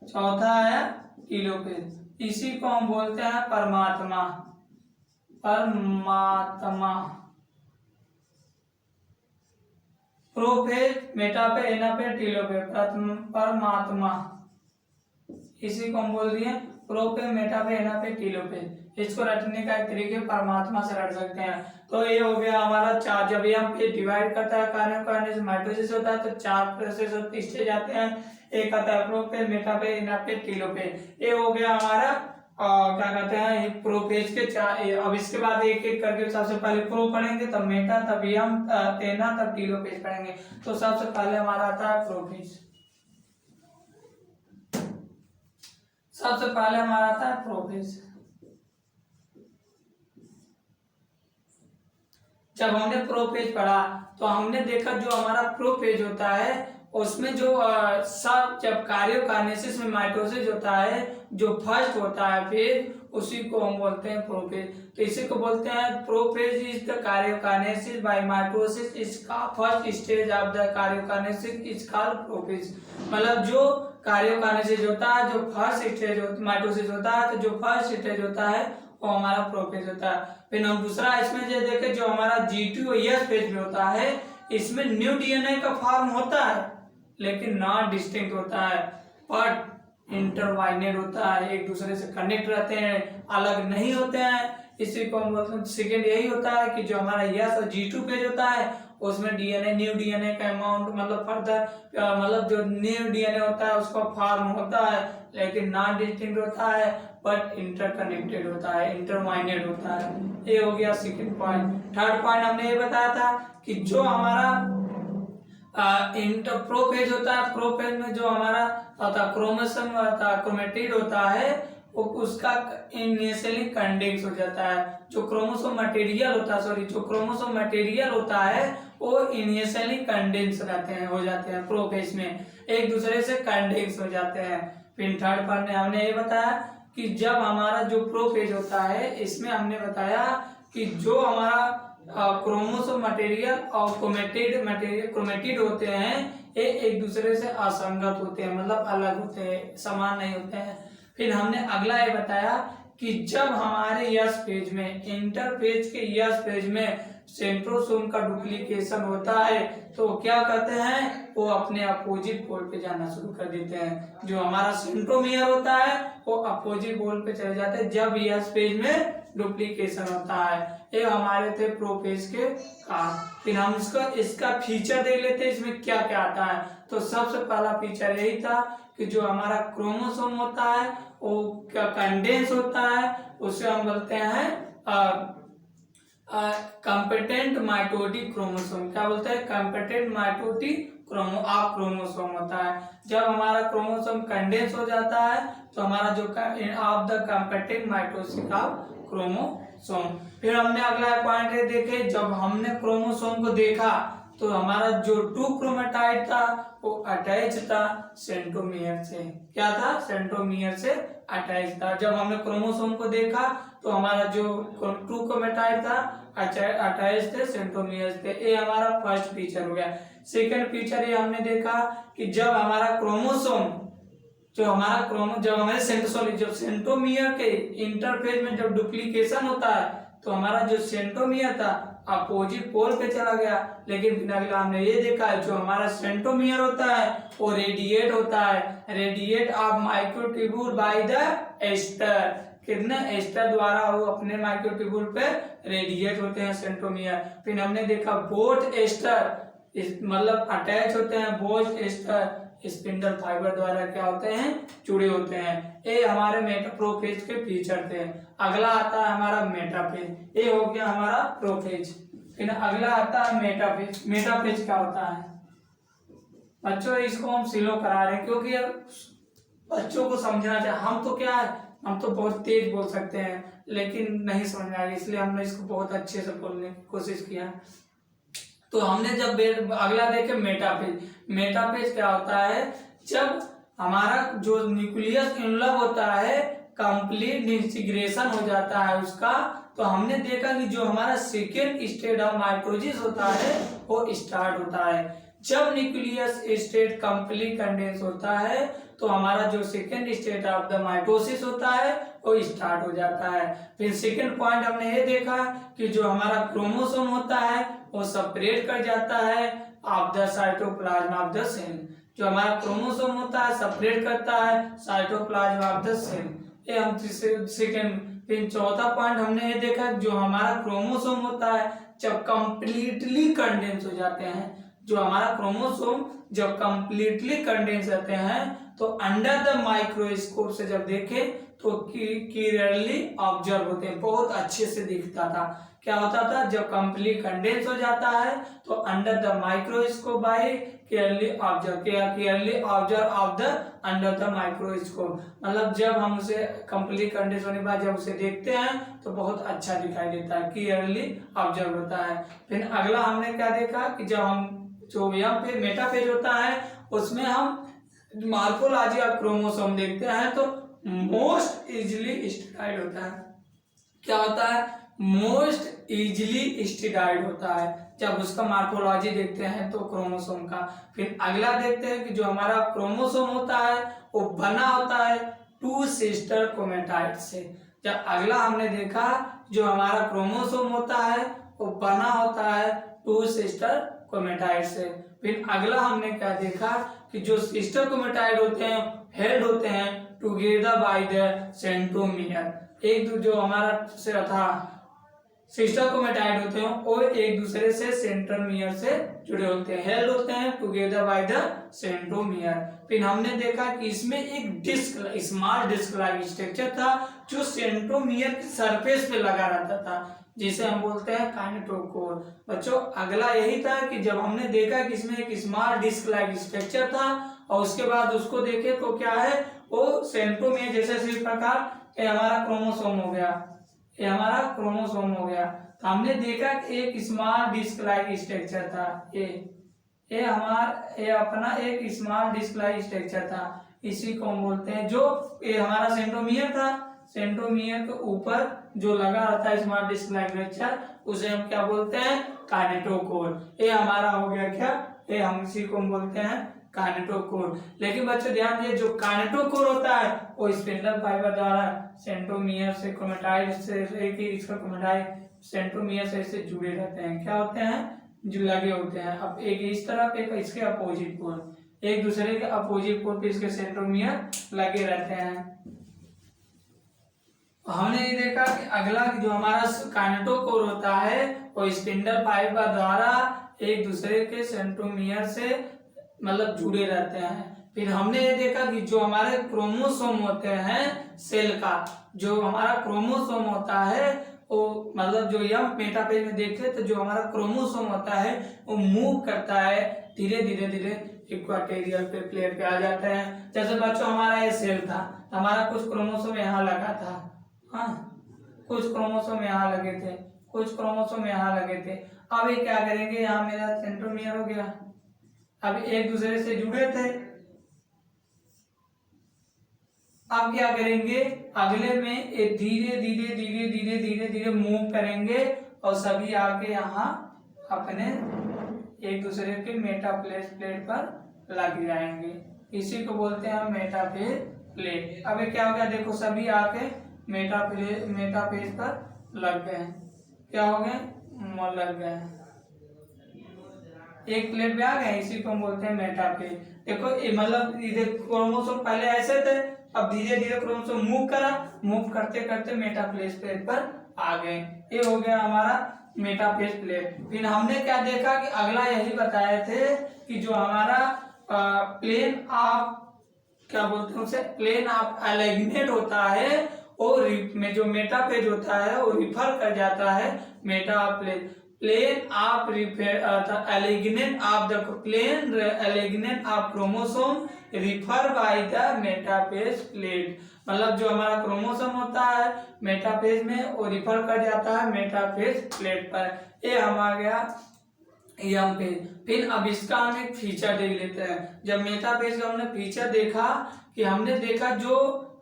चौथा आया टेलोफेज। इसी को हम बोलते हैं परमात्मा। परमात्मा, प्रोफेज, मेटाफेज, एनाफेज, टेलोफेज, परमात्मा, इसी को हम बोल दिए प्रोफेज, मेटाफेज, एनाफेज, टेलोफेज। इसको रटने का एक तरीके परमात्मा से रट सकते हैं। तो ये हो गया हमारा 4। जब ये हम डिवाइड करता है कार्योकाइनेसिस माइटोसिस होता है तो 4 प्रोसेस स्टेज आते हैं। एक आता है प्रोफेज, मेटाफेज, एनाफेज, टेलोफेज। ये हो गया हमारा क्या कहते हैं प्रोफेज के 4। अब इसके बाद एक एक करके सबसे पहले प्रो पढ़ेंगे, तब मेटा, तब यम, तेना, तब टेलोफेज पढ़ेंगे। तो सबसे पहले हमारा आता है प्रोफेज। सबसे पहले हमारा आता है प्रोफेज। जब हमने प्रोफेज पढ़ा तो हमने देखा जो हमारा प्रोफेज होता है उसमें जो सब जब कार्योकाइनेसिस में माइटोसिस होता है जो फर्स्ट होता है फेज उसी को हम बोलते हैं प्रोफेज। तो इसी को बोलते हैं prophase is the karyokinesis by mitosis is first stage of the karyokinesis is called prophase. मतलब जो कार्योकाइनेसिस होता है, जो फर्स्ट स्टेज माइटोसिस होता है, तो जो फर्स्ट स्टेज होता है वो हमारा प्रोफेज होता है। फिर हम दूसरा इसमें जो देखें जो हमारा G2S फेज में होता है, इसमें न्यू डीएनए का फॉर्म होता है लेकिन नॉन डिस्टिंक्ट होता है, बट इंटरवाइनेड होता है, एक दूसरे से कनेक्ट रहते हैं, अलग नहीं होते हैं। इसी को हम बोलते हैं। सेकेंड यही होता है कि जो हमारा यस और G2 पेज होता है उसमें डीएनए न्यू डीएनए का अमाउंट मतलब फर्दर मतलब जो न्यू डीएनए होता है उसका फॉर्म होता है लेकिन नॉन डिस्टिंक्ट होता है बट इंटरकनेक्टेड होता है, इंटरवाइनेड होता है। ये हो गया सेकंड पॉइंट। थर्ड पॉइंट हमने ये बताया था कि जो हमारा प्रोफेज होता है, प्रोफेज में जो हमारा क्रोमोसोम क्रोमेटिड होता है वो उसका इनिशियली कंडेंस हो जाता है। जो क्रोमोसोम मटेरियल होता है, सॉरी, जो क्रोमोसोम मटेरियल होता है वो इनिशियली कंडेंस रहते हैं, हो जाते हैं प्रोफेज में, एक दूसरे से कंडेंस हो जाते हैं। फिर थर्ड पार्ट में हमने ये बताया कि जब हमारा जो प्रोफेज होता है इसमें हमने बताया कि जो हमारा क्रोमोसोम मटेरियल और क्रोमेटिड होते हैं ये एक दूसरे से असंगत होते हैं, मतलब अलग होते हैं, समान नहीं होते हैं। फिर हमने अगला ये बताया कि जब हमारे यस फेज में, इंटरफेज के यस फेज में सेंट्रोसोम का डुप्लीकेशन होता है तो क्या करते हैं, वो अपने अपोजिट पोल पे जाना शुरू कर देते हैं। जो हमारा सेंट्रोमियर होता है वो अपोजिट पोल पे चले जाते हैं जब यस फेज में डुप्लीकेशन होता है। ये हमारे थे प्रोफेज के काम। फिर हम इसका फीचर देख लेते हैं, इसमें क्या क्या आता है। तो सबसे पहला फीचर यही था कि जो हमारा क्रोमोसोम होता है वो क्या कंडेंस होता है, उसे हम बोलते हैं कंपेटेंट माइटोटिक क्रोमोसोम। क्या बोलते हैं, कंपेटेंट माइटोटिक क्रोमोसोम होता है। जब हमारा क्रोमोसोम कंडेंस हो जाता है तो हमारा जो of the competent mitosis of chromosome. फिर हमने अगला पॉइंट देखे, जब हमने क्रोमोसोम को देखा तो हमारा जो 2 क्रोमेटाइड था वो अटैच था सेंट्रोमियर से। क्या था, सेंट्रोमियर से अटैच था। जब हमने क्रोमोसोम को देखा तो हमारा जो 2 क्रोमेटाइड था अटैच थे सेंट्रोमियर से। ये हमारा फर्स्ट फीचर हो गया। सेकंड फीचर ये हमने देखा कि जब हमारा क्रोमोसोम जब हमारे सेंट्रोमियर के इंटरफेज में जब डुप्लीकेशन होता है तो हमारा जो सेंट्रोमियर था अपोजिट पोल पे चला गया। लेकिन फिर अगला हमने ये देखा है जो हमारा सेंट्रोमियर होता है वो रेडिएट होता है, radiate of microtubule by the aster. कितने एस्टर द्वारा वो अपने माइक्रोट्यूब्यूल पे रेडिएट होते हैं सेंट्रोमियर। फिर हमने देखा बोथ एस्टर मतलब अटैच होते हैं, बोथ एस्टर स्पिंडल फाइबर द्वारा क्या होते हैं, जुड़े होते हैं। ये हमारे प्रोफेज के फीचर थे। अगला आता है हमारा मेटाफेज। ये हो गया हमारा प्रोफेज। फिर अगला आता है मेटाफेज। मेटाफेज क्या होता है बच्चों, इसको हम सिलो करा रहे हैं क्योंकि बच्चों को समझना चाहिए। हम तो क्या है, हम तो बहुत तेज बोल सकते हैं लेकिन नहीं समझ में आएगा, इसलिए हमने इसको बहुत अच्छे से बोलने की कोशिश किया। तो हमने जब अगला देखे मेटाफेज। मेटाफेज क्या होता है, जब हमारा जो न्यूक्लियस इनवॉल्व होता है कंप्लीट डिsintegration हो जाता है उसका, तो हमने देखा कि जो हमारा सेकेंड स्टेट ऑफ माइटोसिस होता है वो स्टार्ट होता है। जब न्यूक्लियस स्टेट कंप्लीट कंडेंस होता है तो हमारा जो second state of the mitosis होता है वो स्टार्ट हो जाता है। फिर सेकेंड पॉइंट हमने ये देखा कि जो हमारा क्रोमोसोम होता है वो सेपरेट कर जाता है of the cytoplasm of the cell. जो हमारा क्रोमोसोम होता है सेपरेट करता है साइटोप्लाज्म ऑफ द सेल। ये हम सेकेंड। फिर चौथा पॉइंट हमने ये देखा जो हमारा क्रोमोसोम होता है जब कंप्लीटली कंडेंस हो जाते हैं, जो हमारा क्रोमोसोम जब कंप्लीटली कंडेंस रहते हैं तो अंडर द माइक्रोस्कोप से जब देखे तो क्लियरली ऑब्जर्व होते हैं, बहुत अच्छे से दिखता था। क्या होता था, जब कंप्लीट कंडेंस हो जाता है तो under the microscope by clearly observe of the under the microscope. मतलब जब हम उसे कंप्लीट कंडेंस होने के बाद जब उसे देखते हैं तो बहुत अच्छा दिखाई देता है, क्लियरली ऑब्जर्व होता है। फिर अगला हमने क्या देखा कि जब हम जो यहाँ पे मेटाफेज होता है उसमें हम मॉर्फोलॉजी ऑफ क्रोमोसोम देखते हैं तो मोस्ट इजीली स्टेरॉइड होता है। क्या होता है, मोस्ट इजीली स्टेरॉइड होता है जब उसका मॉर्फोलॉजी देखते हैं तो क्रोमोसोम का। फिर अगला देखते हैं कि जो हमारा क्रोमोसोम होता है वो बना होता है 2 सिस्टर क्रोमेटाइड से। जब अगला हमने देखा जो हमारा क्रोमोसोम होता है वो बना होता है 2 सिस्टर क्रोमेटाइड से। फिर अगला हमने क्या देखा कि जो सिस्टर क्रोमेटाइड होते हैं हेल्ड होते हैं टुगेदर बाय द सेंट्रोमियर। एक जो हमारा से था सिस्टर क्रोमेटाइड होते हैं वो एक दूसरे से सेंट्रोमियर से जुड़े होते हैं, हेल्ड होते हैं टुगेदर बाय द सेंट्रोमियर। फिर हमने देखा कि इसमें एक disc, small disc like structure था जो सेंट्रोमियर के सरफेस पे लगा रहता था। जिसे हम बोलते हैं काइनेटोकोर। बच्चों अगला यही था कि जब हमने देखा कि इसमें एक स्मॉल डिस्क लाइक स्ट्रक्चर था और उसके बाद उसको देखे तो क्या है, वो सेंट्रोमियर जैसे इस प्रकार, ये हमारा क्रोमोसोम हो गया, ये हमारा क्रोमोसोम हो गया। तो हमने देखा कि एक स्मॉल डिस्क लाइक स्ट्रक्चर था, ये अपना एक स्मॉल डिस्क लाइक स्ट्रक्चर था, इसी को हम बोलते हैं, जो ये हमारा सेंट्रोमियर था, सेंट्रोमियर के ऊपर जो लगा रहता है स्मॉल डिस्क लाइक स्ट्रक्चर, उसे हम क्या बोलते हैं, काइनेटोकोर। ये हमारा हो गया क्या, ये हम इसी को हम बोलते हैं काइनेटोकोर। लेकिन बच्चों ध्यान दिए, जो काइनेटोकोर होता है वो स्पिंडल फाइबर द्वारा सेंट्रोमियर से क्रोमेटाइड से इसका क्रोमेटाइड सेंट्रोमियर से इससे जुड़े रहते हैं, क्या होते हैं, जो लगे होते हैं। अब एक इस तरफ एक इसके अपोजिट पोल, एक दूसरे के अपोजिट पोल पे इसके सेंट्रोमियर लगे रहते हैं। हमने ये देखा कि अगला जो हमारा काइनेटोकोर होता है वो स्पिंडल फाइबर द्वारा एक दूसरे के सेंट्रोमियर से मतलब जुड़े रहते हैं। फिर हमने ये देखा कि जो हमारे क्रोमोसोम होते हैं सेल का, जो हमारा क्रोमोसोम होता है वो मतलब जो यंग मेटाफेज में देखते तो जो हमारा क्रोमोसोम होता है वो मूव करता है धीरे धीरे धीरे इक्वाटोरियल पे प्लेट पे आ जाते हैं। जैसे बच्चों हमारा ये सेल था, हमारा कुछ क्रोमोसोम यहाँ लगा था, हाँ कुछ क्रोमोसोम यहाँ लगे थे, कुछ क्रोमोसोम यहाँ लगे थे। अब ये क्या करेंगे, यहाँ मेरा सेंट्रोमियर हो गया, अब एक दूसरे से जुड़े थे, अब क्या करेंगे, अगले में ये धीरे धीरे धीरे धीरे धीरे धीरे मूव करेंगे और सभी आके यहाँ अपने एक दूसरे के मेटाफेज प्लेट पर लग जाएंगे, इसी को बोलते हैं मेटाफेज प्लेट। अब ये क्या हो गया, देखो सभी आके मेटाफेज पर लग गए, क्या हो गए, लग गए, एक प्लेट पे आ गए, इसी को हम बोलते हैं मेटाफेज। देखो ये मतलब इधर क्रोमोसोम पहले ऐसे थे, अब धीरे धीरे क्रोमोसोम मूव करा, मूव करते करते मेटाफेज प्लेट पर आ गए, ये हो गया हमारा मेटाफेज प्लेट। फिर हमने क्या देखा कि अगला यही बताए थे कि जो हमारा प्लेन ऑफ क्या बोलते हैं उसे, प्लेन ऑफ अलाइनमेंट होता है, और में जो मेटाफेज होता है वो रिफर कर जाता है meta plane, plane of alignment of the plane alignment of chromosome refer by the metapage plate। मतलब जो हमारा क्रोमोसोम होता है मेटाफेज में वो रिफर कर जाता है मेटाफेज प्लेट पर। ये हम आ गया यम पेज। फिर अब इसका हम एक फीचर देख लेते हैं। जब मेटाफेज का हमने फीचर देखा कि हमने देखा जो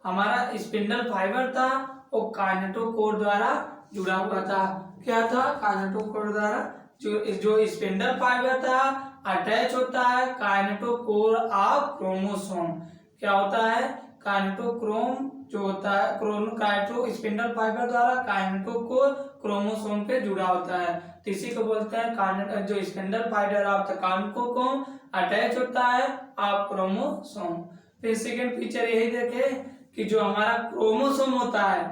हमारा स्पिंडल फाइबर था वो काइनेटोकोर द्वारा जुड़ा हुआ था। क्या था, काइनेटोकोर द्वारा जो स्पिंडल फाइबर था अटैच होता है काइनेटोकोर ऑफ क्रोमोसोम। क्या होता है, काइनेटोक्रोम जो होता है काइनेटो स्पिंडल फाइबर द्वारा काइनेटोकोर क्रोमोसोम पे जुड़ा होता है, तो इसी को बोलते हैं जो spindle fibre of the kinetochore attach होता है ऑफ क्रोमोसोम। फिर सेकंड फीचर यही देखे कि जो हमारा क्रोमोसोम होता है,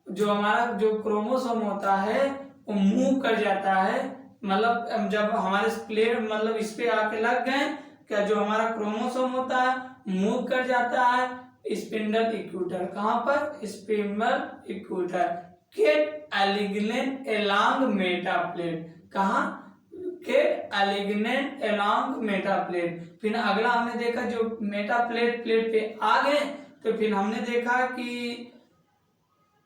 जो हमारा जो क्रोमोसोम होता है वो मूव कर जाता है, मतलब जब हमारे प्लेट मतलब इस पे आके लग गए, क्या जो हमारा क्रोमोसोम होता है मूव कर जाता है स्पिंडल इक्वेटर। कहाँ पर, स्पिंडल इक्वेटर गेट एलिग्नेंट अलोंग मेटाप्लेट। कहाँ, गेट एलिग्नेंट अलोंग मेटाप्लेट। फिर अगला हमने देखा जो मेटाप्लेट प्लेट पे आ गए, तो फिर हमने देखा कि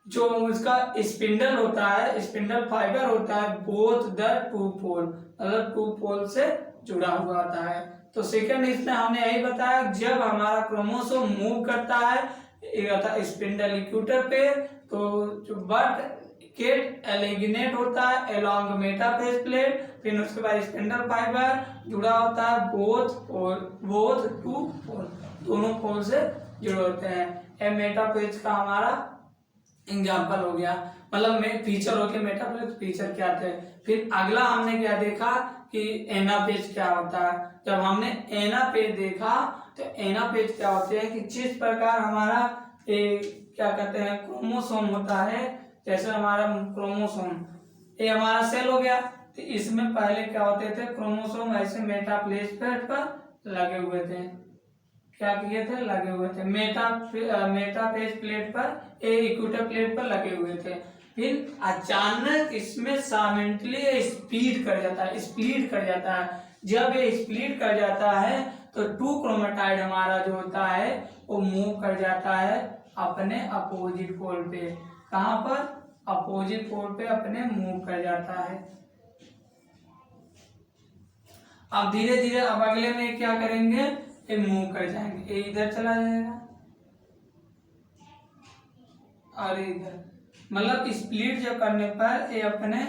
जो उसका स्पिंडल होता है, स्पिंडल फाइबर होता है बोथ द टू पोल, मतलब टू पोल से जुड़ा हुआ होता है। तो सेकंड इसमें हमने यही बताया, जब हमारा क्रोमोसोम मूव करता है स्पिंडल इक्वेटर पे, तो जो बट गेट एलिग्नेट होता है अलोंग मेटाफेज प्लेट, फिर उसके बाद स्पिंडल फाइबर जुड़ा होता है बोथ टू पोल, दोनों पोल से जुड़े होते हैं। ये मेटाफेज का हमारा एग्जाम्पल हो गया, मतलब फीचर हो गया मेटाफेज फीचर क्या थे। फिर अगला हमने क्या देखा कि एनाफेज क्या होता है। जब हमने एनाफेज देखा तो एनाफेज क्या होते हैं कि जिस प्रकार हमारा क्या कहते हैं क्रोमोसोम होता है, जैसे हमारा क्रोमोसोम ये हमारा सेल हो गया, तो इसमें पहले क्या होते थे क्रोमोसोम ऐसे मेटाफेज प्लेट पर लगे हुए थे, क्या किए थे, लगे हुए थे मेटाफेज प्लेट पर इक्वेटर प्लेट पर लगे हुए थे। फिर अचानक इसमें साइलेंटली स्प्लिट कर जाता है। जब ये स्प्लिट कर जाता है तो टू क्रोमेटाइड हमारा जो होता है वो मूव कर जाता है अपने अपोजिट पोल पे। कहाँ पर? अपोजिट पोल पे अपने मूव कर जाता है। अब धीरे धीरे अब अगले में क्या करेंगे, ये मूव कर जाएंगे, ये इधर चला जाएगा और इधर, मतलब स्प्लिट जो करने पर ये अपने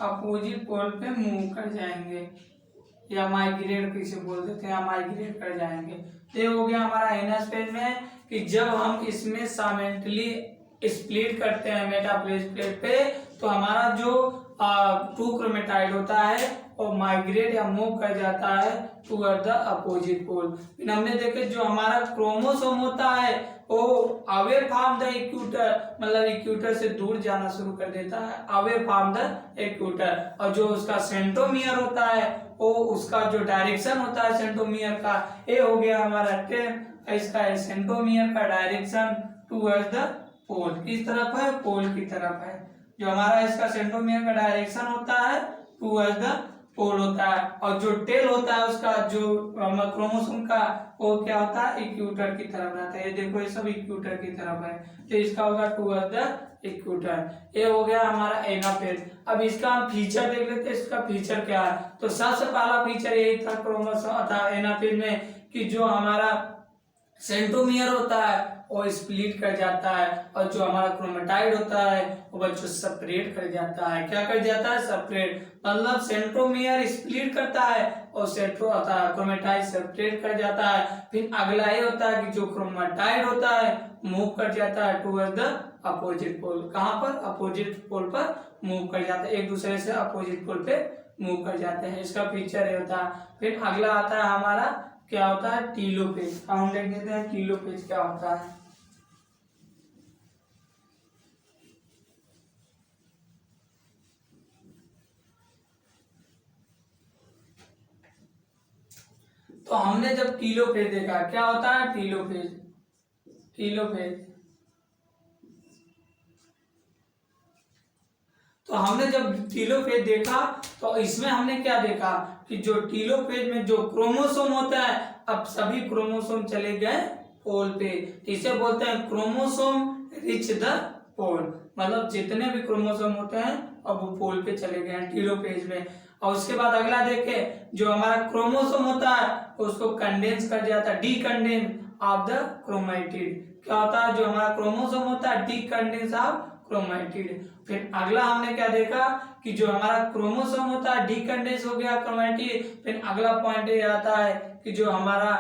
अपोजिट पोल पे मूव कर जाएंगे या माइग्रेट किसे बोल देते हैं, माइग्रेट कर जाएंगे। तो ये हो गया हमारा एनएस पेज में कि जब हम इसमें साइलेंटली स्प्लिट करते हैं मेटाप्लेट प्लेट पे तो हमारा जो टू क्रोमेटाइड होता है और माइग्रेट या मूव कर जाता है टुवर्ड द अपोजिट पोल। फिर हमने देखे जो हमारा क्रोमोसोम होता है वो अवे फ्रॉम द इक्वेटर, मतलब इक्वेटर से दूर जाना शुरू कर देता है, अवे फ्रॉम द इक्वेटर। और जो उसका सेंट्रोमियर होता है वो उसका जो डायरेक्शन होता है सेंट्रोमियर का, ये हो गया हमारा 10, इसका सेंट्रोमियर का डायरेक्शन टुवर्ड्स द पोल। किस तरफ है? पोल की तरफ है। जो हमारा इसका सेंट्रोमियर का डायरेक्शन होता है टुवर्ड्स द पोल होता है। और जो टेल होता है उसका जो क्रोमोसोम का वो क्या होता है? इक्वेटर की तरफ रहता है। ये देखो ये सब इक्वेटर की तरफ है, तो इसका होगा टुवर्ड्स द इक्वेटर। ये हो गया हमारा एनाफेज। अब इसका हम फीचर देख लेते हैं, इसका फीचर क्या है। तो सबसे पहला फीचर यही था क्रोमोसोम था एनाफेज में कि जो हमारा सेंट्रोमियर होता है वो स्प्लिट कर जाता है और जो हमारा क्रोमेटाइड होता है वो बच्चों सेपरेट कर जाता है। क्या कर जाता है? सेपरेट, मतलब सेंट्रोमियर स्प्लिट करता है और क्रोमेटाइड सेपरेट कर जाता है। फिर अगला ये होता है कि जो क्रोमेटाइड होता है मूव कर जाता है टुवर्ड्स द अपोजिट पोल। कहाँ पर? अपोजिट पोल पर मूव कर जाता है, एक दूसरे से अपोजिट पोल पे मूव कर जाते हैं। इसका फीचर ये होता है। फिर अगला आता है हमारा क्या होता है? टीलोफेज। हम देख लेते हैं टीलोफेज क्या होता है। तो हमने जब टीलोफेज देखा, क्या होता है टीलोफेज? तो हमने जब टीलोफेज देखा तो इसमें हमने क्या देखा कि जो टीलोफेज में जो क्रोमोसोम होता है, अब सभी क्रोमोसोम चले गए पोल पे। इसे बोलते हैं क्रोमोसोम रिच द पोल, मतलब जितने भी क्रोमोसोम होते हैं अब वो पोल पे चले गए हैं टीलोफेज में। और उसके बाद अगला देखे जो हमारा क्रोमोसोम होता है उसको कंडेंस कर जाता है, डीकंडेंस ऑफ द क्रोमैटिड। क्या होता है? जो हमारा क्रोमोसोम होता है डीकंडेंस ऑफ क्रोमैटिड। फिर अगला हमने क्या देखा कि जो हमारा क्रोमोसोम होता है डीकंडेंस हो गया क्रोमैटिड। फिर अगला पॉइंट ये आता है कि जो हमारा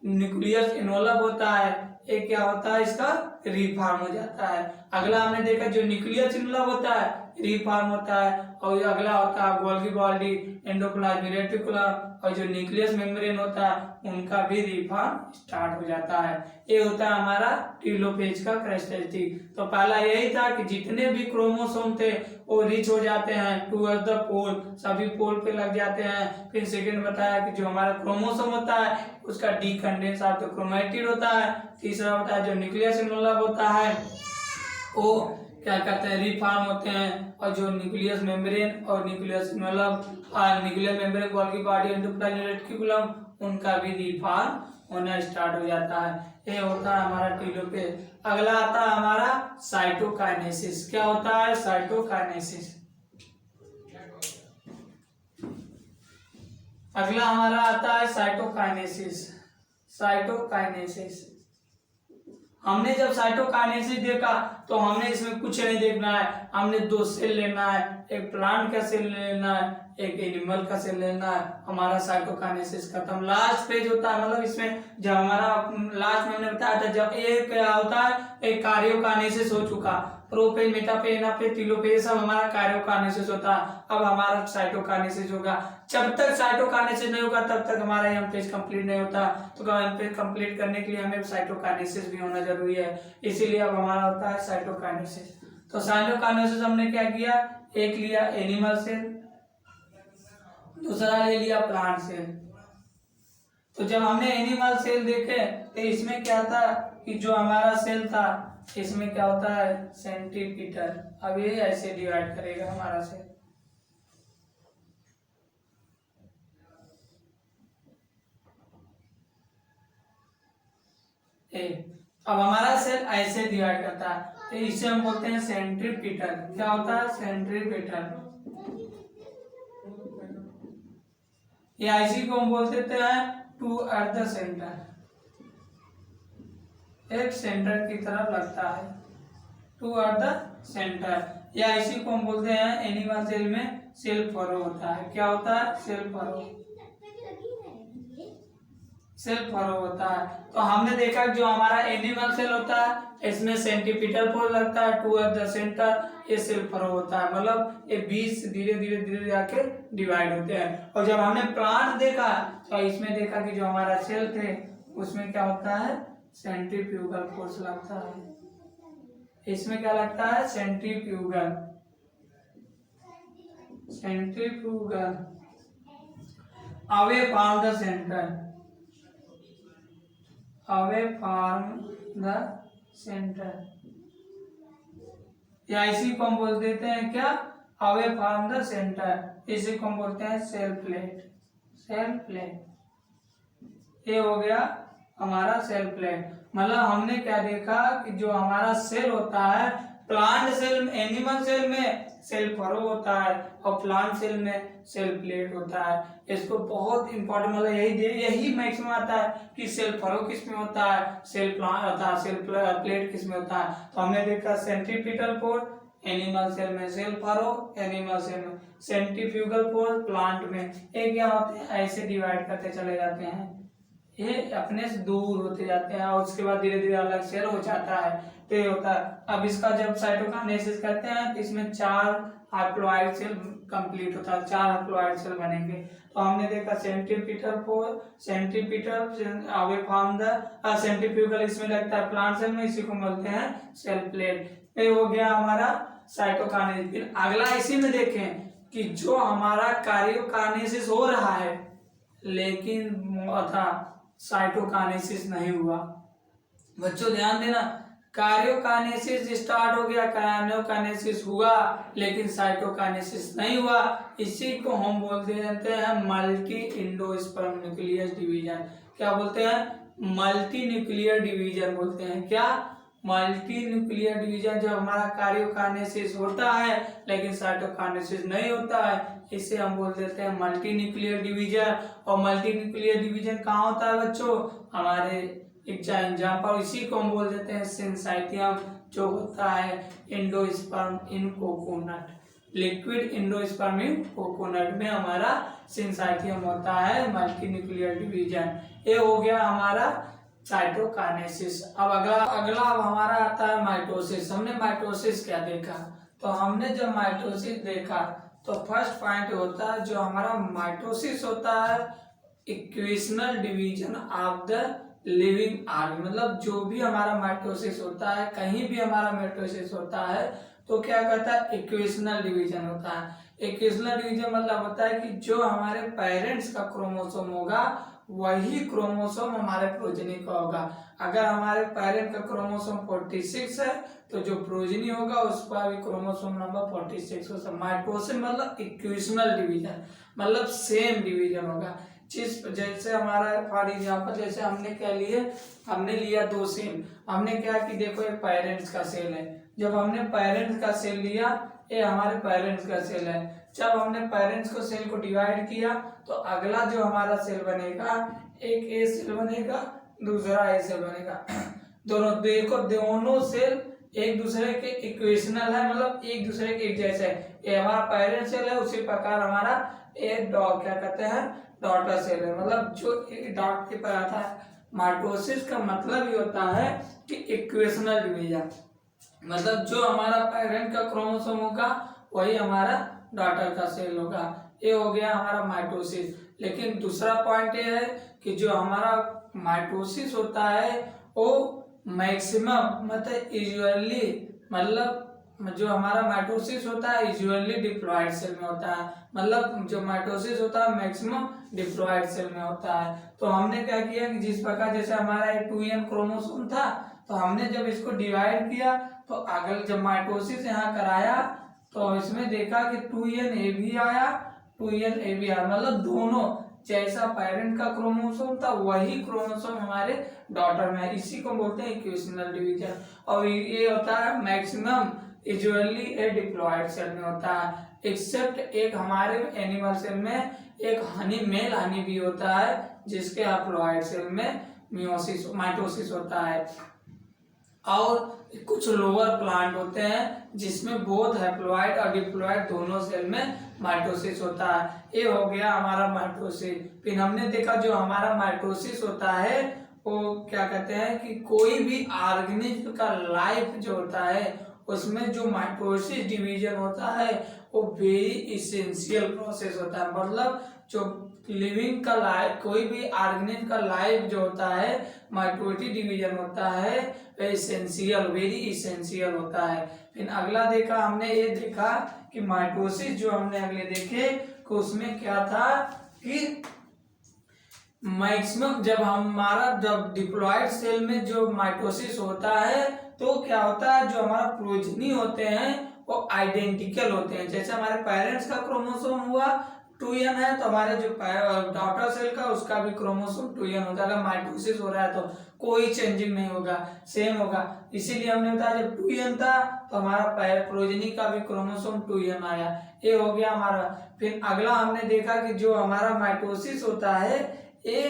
न्यूक्लियस इनवॉल्व होता है ये क्या होता है? इसका रीफॉर्म हो जाता है। अगला हमने देखा जो न्यूक्लियस इनवॉल्व होता है रीफॉर्म होता है। और अगला होता है गोल्गी बॉडी, एंडोप्लाज्मिक रेटिकुलम और जो न्यूक्लियस मेम्ब्रेन होता है उनका भी रीफॉर्म स्टार्ट हो जाता है। ये होता है हमारा टीलोफेज का कैरेक्टरिस्टिक। तो पहला यही था कि जितने भी क्रोमोसोम थे वो रिच हो जाते हैं टुवर्ड्स द पोल, सभी पोल पे लग जाते हैं। फिर सेकंड बताया कि जो हमारा क्रोमोसोम होता है उसका डीकंडेंस ऑफ द क्रोमैटिड होता है। तीसरा होता है जो न्यूक्लियस इनवॉल्व होता है वो क्या कहते हैं? रीफॉर्म होते हैं। और जो न्यूक्लियस मेम्ब्रेन और nucleus membrane Golgi body endoplasmic reticulum उनका भी रीफॉर्म होना स्टार्ट हो जाता है। ये होता है हमारा टीलोफेज। अगला आता है हमारा साइटोकाइनेसिस। क्या होता है? साइटोकाइनेसिस। अगला हमारा आता है साइटोकाइनेसिस। हमने जब साइटोकाइनेसिस देखा तो हमने इसमें कुछ नहीं देखना है, हमने 2 सेल लेना है, एक प्लांट का सेल लेना है, एक एनिमल का सेल लेना है, हमारा साइटोकाइनेसिस खत्म। लास्ट पेज होता है, मतलब इसमें जब हमारा लास्ट में हमने बताया था जब एक क्या होता है एक कार्योकाइनेसिस हो चुका, प्रोफेज मेटाफेज एनाफेज टीलोफेज सब हमारा कार्योकाइनेसिस होता है। अब हमारा साइटोकाइनेसिस होगा। जब तक साइटोकाइनेसिस नहीं होगा तब तक हमारा एम पेज कंप्लीट नहीं होता। तो एम पेज कंप्लीट करने के लिए हमें साइटोकाइनेसिस भी होना जरूरी है, इसीलिए अब हमारा होता है साइटोकाइनेसिस। तो साइटोकाइनेसिस हमने क्या किया, एक लिया एनिमल सेल, दूसरा ले लिया प्लांट सेल। तो जब हमने एनिमल सेल देखे तो इसमें क्या था कि जो हमारा सेल था इसमें क्या होता है सेंटीमीटर। अब ये ऐसे डिवाइड करेगा हमारा सेल। अब हमारा सेल ऐसे डिवाइड करता है, तो इसे हम बोलते हैं सेंट्रीपिटल। क्या होता है सेंट्रीपिटल। या इसी को हम बोल देते हैं टू एट द सेंटर, एक सेंटर की तरफ लगता है, टू एट द सेंटर। या इसी को हम बोलते हैं एनिमल सेल में सेल फरो होता है। क्या होता है सेल फरो, सेल फरो होता है। तो हमने देखा जो हमारा एनिमल सेल होता है इसमें सेंटीपिटल पोल लगता है, टू एट द सेंटर, ये सेल फरो होता है। मतलब ये बीच धीरे धीरे धीरे जाके डिवाइड होते हैं। और जब हमने प्लांट देखा तो इसमें देखा कि जो हमारा सेल थे उसमें क्या होता है सेंट्रीफ्यूगल फोर्स लगता है। इसमें क्या लगता है centrifugal, centrifugal away from the centre, away from the centre. या इसी को हम बोल देते हैं क्या अवे फ्रॉम द सेंटर, इसी को हम बोलते हैं सेल प्लेट, सेल प्लेट। ये हो गया हमारा सेल प्लेट। मतलब हमने क्या देखा कि जो हमारा सेल होता है प्लांट सेल, एनिमल सेल में सेल फरो होता है और प्लांट सेल में सेल प्लेट होता है। इसको बहुत इंपॉर्टेंट मतलब यही मैक्सिमम आता है कि सेल फरो किस में होता है, सेल प्लांट होता है, सेल प्लेट किस में होता है। तो हमने देखा सेंट्रीपिटल फोर्स एनिमल सेल में, सेल फरो एनिमल सेल में, सेंट्रीफ्यूगल फोर्स प्लांट में। एक क्या होते हैं ऐसे डिवाइड करते चले जाते हैं, ये अपने से दूर होते जाते हैं और उसके बाद धीरे धीरे अलग सेल हो जाता है। तो ये होता है। अब इसका जब साइटोकाइनेसिस करते हैं तो इसमें 4 हैप्लॉइड सेल कंप्लीट होता है, 4 हैप्लॉइड सेल बनेंगे। तो हमने देखा centripetal force, centripetal away from the centrifugal इसमें लगता है प्लांट सेल में, इसी को बोलते हैं सेल प्लेट। ये हो गया हमारा साइटोकाइनेसिस। फिर अगला इसी में देखें कि जो हमारा कार्योकाइनेसिस हो रहा है लेकिन साइटोकाइनेसिस नहीं हुआ। बच्चों ध्यान देना, कार्योकाइनेसिस स्टार्ट हो गया, काइनेसिस हुआ लेकिन साइटोकाइनेसिस नहीं हुआ। इसी को हम बोलते हैं मल्टी एंडोस्पर्म न्यूक्लियस डिवीजन। क्या बोलते हैं मल्टी न्यूक्लियर डिवीजन बोलते हैं। क्या मल्टी न्यूक्लियर डिवीजन। जब हमारा कार्योकाइनेसिस होता है लेकिन साइटोकाइनेसिस नहीं होता है इसे हम बोल देते हैं मल्टी न्यूक्लियर डिवीजन। और मल्टी न्यूक्लियर डिवीजन कहाँ होता है बच्चों, हमारे एग्जाम्पल इसी को हम बोल देते हैं सिंसाइटियम, जो होता है एंडोस्पर्म इन कोकोनट, लिक्विड एंडोस्पर्म इन कोकोनट में हमारा सिंसाइटियम होता है मल्टी न्यूक्लियर डिवीजन। ये हो गया हमारा साइटोकाइनेसिस। अब अगला हमारा आता है माइटोसिस। हमने माइटोसिस क्या देखा, तो हमने जब माइटोसिस देखा तो फर्स्ट पॉइंट होता है जो हमारा माइटोसिस होता है equational division of the living organ. मतलब जो भी हमारा माइटोसिस होता है, कहीं भी हमारा माइटोसिस होता है तो क्या कहता है इक्वेशनल डिवीजन होता है। इक्वेशनल डिवीजन मतलब होता है कि जो हमारे पेरेंट्स का क्रोमोसोम होगा वही क्रोमोसोम हमारे प्रोजनी का होगा। अगर हमारे पेरेंट का क्रोमोसोम 46 है तो जो प्रोजनी होगा उसका भी क्रोमोसोम नंबर 46 होगा। माइटोसिस मतलब इक्वेशनल डिवीजन, मतलब सेम डिवीजन होगा। जैसे हमारा फॉर एग्जाम्पल जैसे हमने क्या लिए, हमने लिया 2 सेल। हमने क्या कि देखो एक पेरेंट्स का सेल है, जब हमने पेरेंट्स का सेल लिया ये हमारे पेरेंट्स का सेल है। जब हमने पेरेंट्स को सेल को डिवाइड किया तो अगला जो हमारा सेल बनेगा एक ए सेल बनेगा, दूसरा ए सेल बनेगा। दोनों सेल एक दूसरे के इक्वेशनल है, मतलब एक दूसरे के एक जैसे है। ये हमारा पेरेंट सेल है, उसी प्रकार हमारा एक क्या कहते हैं डॉटर सेल है, मतलब जो एक डॉट के पर आता है। माइटोसिस का मतलब ये होता है कि इक्वेशनल डिवीजन, मतलब जो हमारा पेरेंट का क्रोमोसोम होगा वही हमारा डॉटर का सेल होगा। ये हो गया हमारा माइटोसिस। लेकिन दूसरा पॉइंट ये है कि जो हमारा माइटोसिस होता है वो मैक्सिमम मतलब यूजुअली, मतलब जो हमारा माइटोसिस होता है यूजुअली डिप्लॉयड सेल में होता है। मतलब जो माइटोसिस होता है मैक्सिमम डिप्लॉयड सेल में होता है। तो हमने क्या किया कि जिस प्रकार जैसे हमारा 2n क्रोमोसोम था तो हमने जब इसको डिवाइड किया तो अगल जब माइटोसिस यहाँ कराया तो इसमें देखा कि 2NAB आया, 2NAB आया, मतलब दोनों जैसा पेरेंट का क्रोमोसोम था वही क्रोमोसोम हमारे डॉटर में है। इसी को बोलते हैं इक्वेशनल डिवीजन। और ये होता है मैक्सिमम यूजुअली ए डिप्लॉयड सेल में होता है, एक्सेप्ट एक हमारे एनिमल सेल में एक हनी मेल हनी भी होता है जिसके हैप्लॉयड सेल में माइटोसिस होता है। और कुछ लोअर प्लांट होते हैं जिसमें बोथ हैप्लॉयड और डिप्लॉयड दोनों सेल में माइटोसिस होता है। ये हो गया हमारा माइटोसिस। फिर हमने देखा जो हमारा माइटोसिस होता है वो क्या कहते हैं कि कोई भी ऑर्गेनिज्म का लाइफ जो होता है उसमें जो माइटोसिस डिवीजन होता है वो वेरी इसेंशियल प्रोसेस होता है। मतलब जो लिविंग का लाइफ, कोई भी ऑर्गेनिज्म का लाइफ जो होता है माइटोसिस डिवीजन होता है एसेंशियल, वेरी इसेंशियल होता है। फिर अगला देखा हमने, ये देखा कि माइटोसिस जो हमने अगले देखे कि उसमें क्या था कि मैक्सिमम जब डिप्लॉयड सेल में जो माइटोसिस होता है तो क्या होता है जो हमारा प्रोजनी होते हैं वो आइडेंटिकल होते हैं। जैसे हमारे पेरेंट्स का क्रोमोसोम हुआ 2n है तो हमारे जो डॉटर सेल का उसका भी क्रोमोसोम 2n होता है। अगर माइटोसिस हो रहा है तो कोई चेंजिंग नहीं होगा, सेम होगा। इसीलिए हमने बताया जब 2n था तो हमारा प्रोजनी का भी क्रोमोसोम 2n आया। ये हो गया हमारा। फिर अगला हमने देखा कि जो हमारा माइटोसिस होता है ये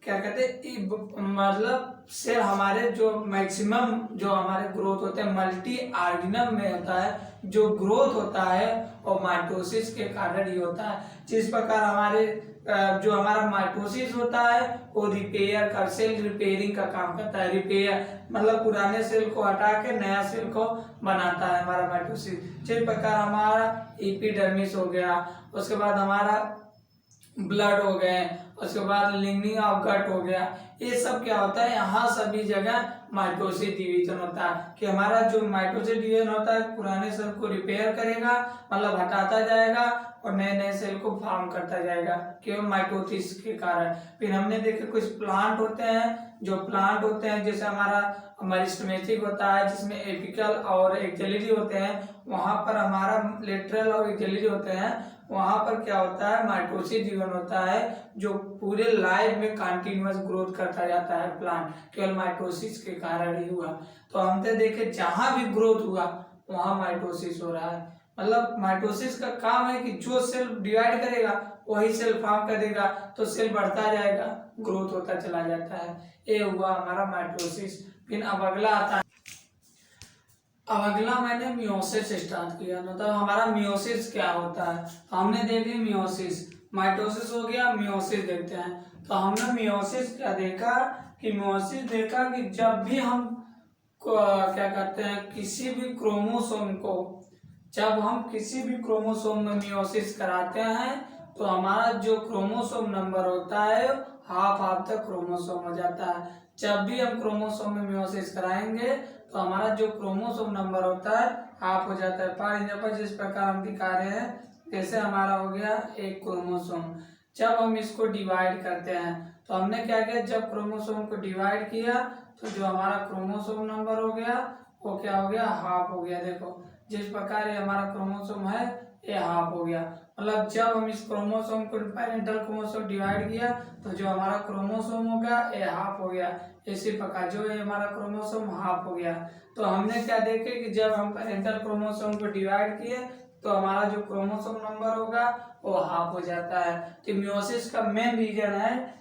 क्या कहते हैं, मतलब सेल हमारे जो मैक्सिमम जो हमारे ग्रोथ होते हैं मल्टी ऑर्गेनम में होता है, जो ग्रोथ होता है और माइटोसिस के कारण ही होता है। जिस प्रकार हमारे जो हमारा माइटोसिस होता है वो रिपेयर का, सेल रिपेयरिंग का काम करता है। रिपेयर मतलब पुराने सेल को हटा के नया सेल को बनाता है हमारा माइटोसिस। जिस प्रकार हमारा एपिडर्मिस हो गया, उसके बाद हमारा ब्लड हो गए, उसके बाद लिनिंग ऑफ गट हो गया, ये सब क्या होता है यहाँ सभी जगह माइटोसिस डिवीजन होता है। कि हमारा जो माइटोसिस डिवीजन होता है पुराने सेल को रिपेयर करेगा, मतलब हटाता जाएगा और नए नए सेल को फॉर्म करता जाएगा केवल माइटोसिस के कारण। फिर हमने देखे कुछ प्लांट होते हैं, जो प्लांट होते हैं जैसे हमारा मेरिस्टेमेटिक होता है जिसमें एपिकल और एक्सिलरी होते हैं, वहां पर हमारा लेटरल और एक्सिलरी होते हैं। वहां पर क्या होता है माइटोसिस डिवीजन होता है जो पूरे लाइफ में कंटिन्यूअस ग्रोथ करता जाता है प्लांट, केवल माइटोसिस के कारण ही हुआ। तो हमने देखे जहां भी ग्रोथ हुआ वहां माइटोसिस हो रहा है। मतलब माइटोसिस का काम है कि जो सेल डिवाइड करेगा वही सेल फॉर्म करेगा तो सेल बढ़ता जाएगा, ग्रोथ होता चला जाता है। ये हुआ हमारा माइटोसिस। फिर अब अगला आता है, अब अगला मैंने मियोसिस स्टार्ट किया। मतलब हमारा मियोसिस क्या होता है तो हमने देखे मियोसिस, माइटोसिस हो गया, मियोसिस देखते हैं। तो हमने मियोसिस क्या देखा कि मियोसिस देखा कि जब भी हम क्या कहते हैं किसी भी क्रोमोसोम को, जब हम किसी भी क्रोमोसोम में मियोसिस कराते हैं तो हमारा जो क्रोमोसोम नंबर होता है हाफ तक क्रोमोसोम हो जाता है। जब भी हम क्रोमोसोम में मियोसिस कराएंगे तो हमारा जो क्रोमोसोम नंबर होता है हाफ हो जाता है। फॉर एग्जाम्पल जिस प्रकार हम दिखा रहे हैं, जैसे हमारा हो गया एक क्रोमोसोम, जब हम इसको डिवाइड करते हैं तो हमने क्या किया, जब क्रोमोसोम को डिवाइड किया तो जो हमारा क्रोमोसोम नंबर हो गया वो क्या हो गया, हाफ हो गया। देखो जिस प्रकार ये हमारा क्रोमोसोम है ये हाफ हो गया। मतलब जब हम इस क्रोमोसोम को पेरेंटल क्रोमोसोम डिवाइड किया तो जो हमारा क्रोमोसोम हो गया ये हाफ हो गया। इसी प्रकार जो ये हमारा क्रोमोसोम हाफ हो गया। तो हमने क्या देखे कि जब हम पेरेंटल क्रोमोसोम को डिवाइड किए तो हमारा जो क्रोमोसोम नंबर होगा वो हाफ हो जाता है। तो मियोसिस का मेन रीजन है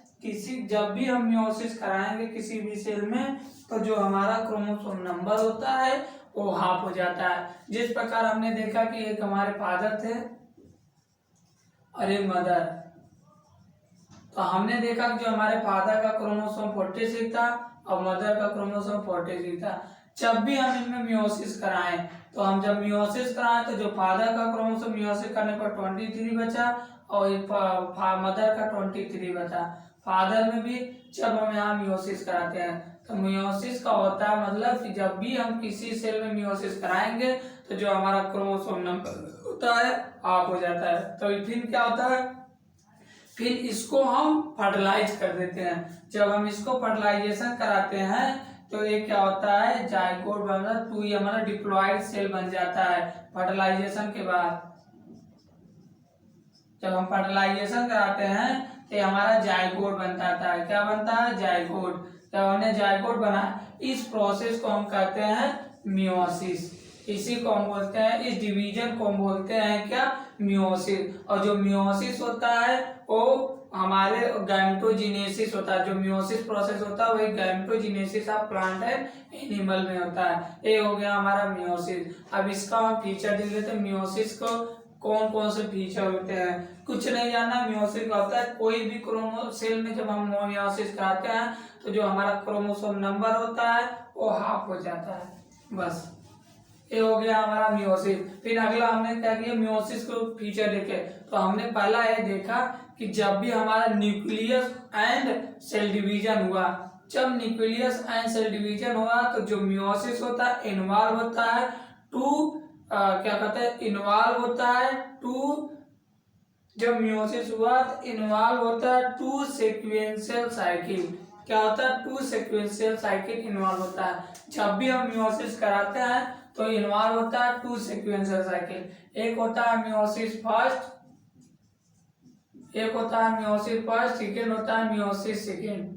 जब भी हम मियोसिस कराएंगे किसी भी सेल में तो जो हमारा क्रोमोसोम नंबर होता है वो हाफ हो जाता है। जिस प्रकार हमने देखा कि एक हमारे फादर थे और एक मदर, तो हमने देखा कि जो हमारे फादर का क्रोमोसोम 46 था और मदर का क्रोमोसोम 46 था। जब भी हम इनमें मियोसिस कराएं तो हम जब मियोसिस कराएं तो जो फादर का क्रोमोसोम मियोसिस करने पर 23 बचा और मदर का 23 बचा। फादर में भी जब हम यहाँ मियोसिस कराते हैं तो मियोसिस का होता है मतलब कि जब भी हम किसी सेल में मियोसिस कराएंगे तो जो हमारा क्रोमोसोम नंबर होता है हाफ हो जाता है। तो फिर क्या होता है, फिर इसको हम फर्टिलाइज कर देते हैं। जब हम इसको फर्टिलाइजेशन कराते हैं तो ये क्या होता है, जाइगोट बनना, टू ये हमारा डिप्लॉयड सेल बन जाता है फर्टिलाइजेशन के बाद। जब हम फर्टिलाइजेशन कराते हैं तो हमारा जाइगोट बनता है। क्या बनता है, जाइगोट। जब हमने जाइगोट बना, इस प्रोसेस को हम कहते हैं मियोसिस। इसी को हम बोलते हैं, इस डिवीजन को हम बोलते हैं क्या, मियोसिस। और जो मियोसिस होता है वो हमारे गैमेटोजेनेसिस होता है। जो मियोसिस प्रोसेस होता है वही gametogenesis of plant and animal में होता है। ये हो गया हमारा मियोसिस। अब इसका हम फीचर देख लेते हैं। मियोसिस को कौन कौन से फीचर होते हैं, कुछ नहीं जानना। मियोसिस का होता है कोई भी क्रोमो सेल में जब हम मियोसिस कराते हैं तो जो हमारा क्रोमोसोम नंबर होता है वो हाफ हो जाता है, बस। ये हो गया हमारा मियोसिस। फिर अगला हमने क्या किया, मियोसिस को फीचर देखे तो हमने पहला ये देखा कि जब भी हमारा न्यूक्लियस एंड सेल डिवीजन हुआ, जब न्यूक्लियस एंड सेल डिवीजन हुआ तो जो मियोसिस होता है इन्वॉल्व होता है टू क्या कहते हैं, इन्वॉल्व होता है टू, जब मियोसिस हुआ तो इन्वॉल्व होता है टू सीक्वेंशियल साइकिल। क्या होता है, टू सीक्वेंशियल साइकिल इन्वॉल्व होता है। जब भी हम मियोसिस कराते हैं तो इन्वॉल्व होता है टू सीक्वेंशियल साइकिल। एक होता है मियोसिस फर्स्ट, एक होता है मियोसिस फर्स्ट, सेकेंड होता है मियोसिस सेकेंड।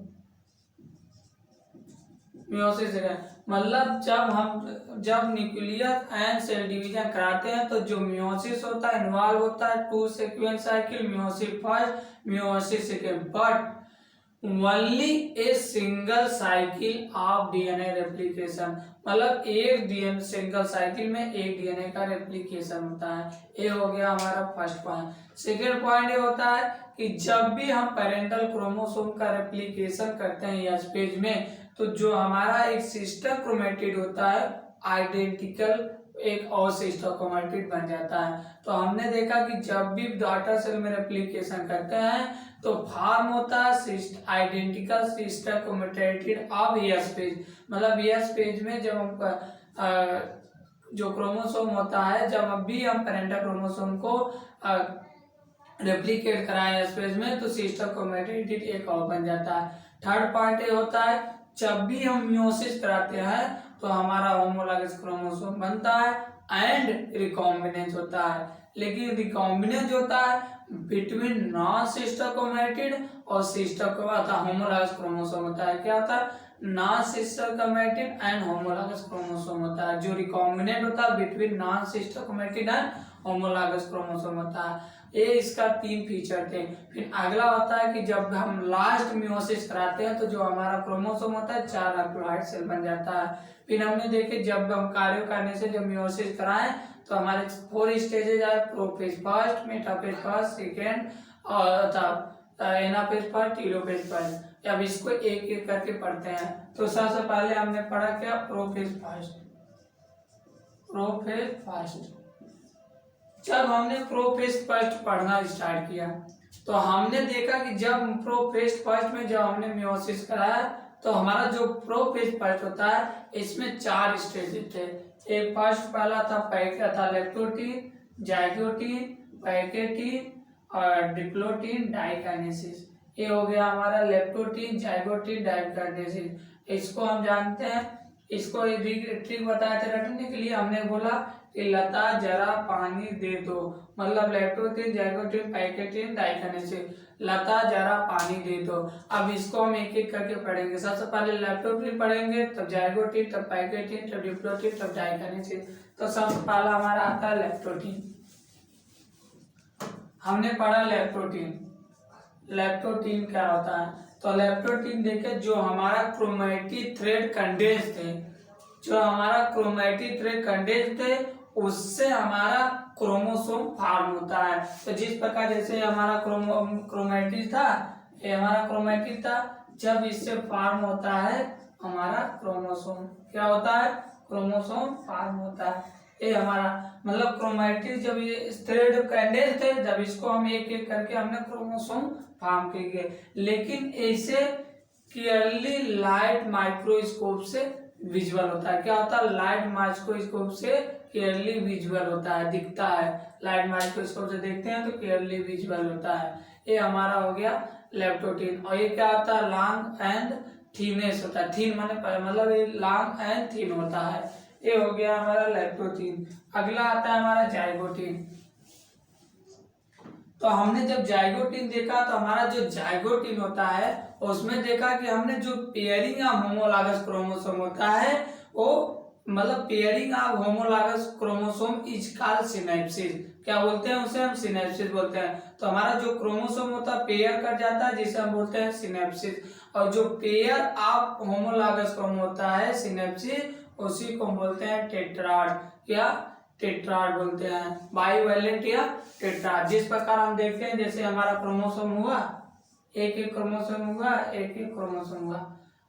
मियोसिस सेकेंड मतलब जब न्यूक्लियस एंड सेल डिवीजन कराते हैं तो जो मियोसिस होता है इन्वॉल्व होता है two sequence cycle, meiosis first, meiosis second, but only a single cycle of DNA replication. मतलब एक डीएनए सिंगल साइकिल में एक डीएनए का रेप्लिकेशन होता है। ये हो गया हमारा फर्स्ट पॉइंट। सेकेंड पॉइंट ये होता है कि जब भी हम पेरेंटल क्रोमोसोम का रेप्लिकेशन करते हैं या स्पेज में, तो जो हमारा एक सिस्टर क्रोमेटिड होता है आइडेंटिकल एक और सिस्टर क्रोमेटिड बन जाता है। तो हमने देखा कि जब भी डॉटर सेल में रेप्लिकेशन करते हैं तो फॉर्म होता है identical sister chromatid of S page. मतलब एस पेज में जब हम जो क्रोमोसोम होता है, जब भी हम पेरेंटल क्रोमोसोम को रेप्लिकेट कराएं एस पेज में तो सिस्टर क्रोमेटिड एक और बन जाता है। थर्ड पॉइंट ये होता है जब भी हम मियोसिस कराते हैं तो हमारा होमोलॉगस क्रोमोसोम बनता है एंड रिकॉम्बिनेंस होता है। लेकिन रिकॉम्बिनेंस होता है बिटवीन नॉन सिस्टर क्रोमेटिड और सिस्टर को आता है होमोलॉगस क्रोमोसोम होता है। क्या होता है, non sister chromatid and homologous chromosome होता है। जो रिकॉम्बिनेंट होता है between non sister chromatid and homologous chromosome होता है। ये इसका तीन फीचर थे। फिर अगला होता है कि जब हम लास्ट मियोसिस कराते हैं तो जो हमारा क्रोमोसोम होता है 4 हैप्लॉइड सेल बन जाता है। फिर हमने देखे जब हम कार्य करने से जब मियोसिस कराएं तो हमारे 4 स्टेजेज आए, prophase first, metaphase first, second और एनाफेज फर्स्ट, टेलोफेज फर्स्ट। अब इसको एक एक करके पढ़ते हैं। तो सबसे पहले हमने पढ़ा क्या, प्रोफेज फर्स्ट। प्रोफेज फर्स्ट जब हमने प्रोफेज फर्स्ट पढ़ना स्टार्ट किया तो हमने देखा कि जब प्रोफेज फर्स्ट में जब हमने मियोसिस कराया तो हमारा जो प्रोफेज फर्स्ट होता है इसमें 4 स्टेज थे। एक फर्स्ट पहला था लेप्टोटीन, जाइगोटीन, पैकेटीन और डिप्लोटीन डाइकाइनेसिस। ये हो गया हमारा लेप्टोटीन, जाइगोटीन, डाइकाइनेसिस। इसको हम जानते हैं, इसको ट्रिक बताए थे रटने के लिए। हमने बोला कि लता जरा पानी दे दो, मतलब लेप्टोटीन, जाइगोटीन, पैकेटीन, डाइकाइनेसिस, लता जरा पानी दे दो। अब इसको हम एक एक करके पढ़ेंगे। सबसे पहले लेप्टोटीन पढ़ेंगे, तब जाइगोटीन, तब पैकेटीन, तब डिप्लोटीन, तब डाइकाइनेसिस। तो सबसे पहला हमारा आता है लेप्टोटीन। हमने पढ़ा लेप्टोटीन। लेप्टोटीन क्या होता है, तो लेप्टोटीन देखे जो हमारा क्रोमैटिक थ्रेड कंडेंस थे, जो हमारा क्रोमैटिक थ्रेड कंडेंस थे उससे हमारा क्रोमोसोम फॉर्म होता है। तो जिस प्रकार जैसे हमारा क्रोमैटिक था, ये हमारा क्रोमैटिक था, जब इससे फॉर्म होता है हमारा क्रोमोसोम। क्या होता है, क्रोमोसोम फॉर्म होता है। ये हमारा मतलब क्रोमैटिक जब ये थ्रेड कैंडेज थे, जब इसको हम एक एक करके हमने क्रोमोसोम फॉर्म किए। लेकिन ऐसे क्लियरली लाइट माइक्रोस्कोप से विजुअल होता है। क्या होता है, लाइट माइक्रोस्कोप से क्लियरली विजुअल होता है, दिखता है। लाइट माइक्रोस्कोप से देखते हैं तो क्लियरली विजुअल होता है। ये हमारा हो गया लेप्टोटीन। और ये क्या होता है, लॉन्ग एंड थीनेस होता है, थीन माने मतलब ये लॉन्ग एंड थीन होता है। ये हो गया हमारा लैक्टोटीन। अगला आता है हमारा जाइगोटीन। तो हमने जब जाइगोटीन देखा तो हमारा जो जाइगोटीन होता है उसमें देखा कि हमने जो पेयरिंग ऑफ होमोलॉगस क्रोमोसोम होता है वो मतलब pairing of homologous chromosome is called synapsis. क्या बोलते हैं उसे? हम सिनैप्सिस बोलते हैं। तो हमारा जो क्रोमोसोम होता है पेयर कर जाता है जिसे हम बोलते हैं सिनैप्सिस, और जो पेयर ऑफ होमोलॉगस क्रोमोसोम होता है सिनैप्सिस उसी को बोलते हैं टेट्राड। क्या? टेट्राड बोलते हैं, बाईवैलेंट या टेट्राड। जिस प्रकार हम देखते हैं जैसे हमारा क्रोमोसोम हुआ, एक एक क्रोमोसोम हुआ, एक एक क्रोमोसोम हुआ।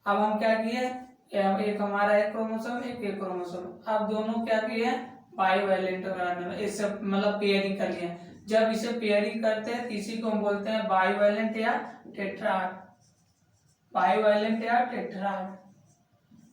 अब हम क्या किए, एक हमारा एक क्रोमोसोम, एक एक क्रोमोसोम, अब दोनों क्या किए, बाईवैलेंट इससे मतलब पेयरिंग कर लिए। जब इसे पेयरिंग करते हैं इसी को हम बोलते हैं बाईवैलेंट या टेट्राड, बाईवैलेंट या टेट्राड।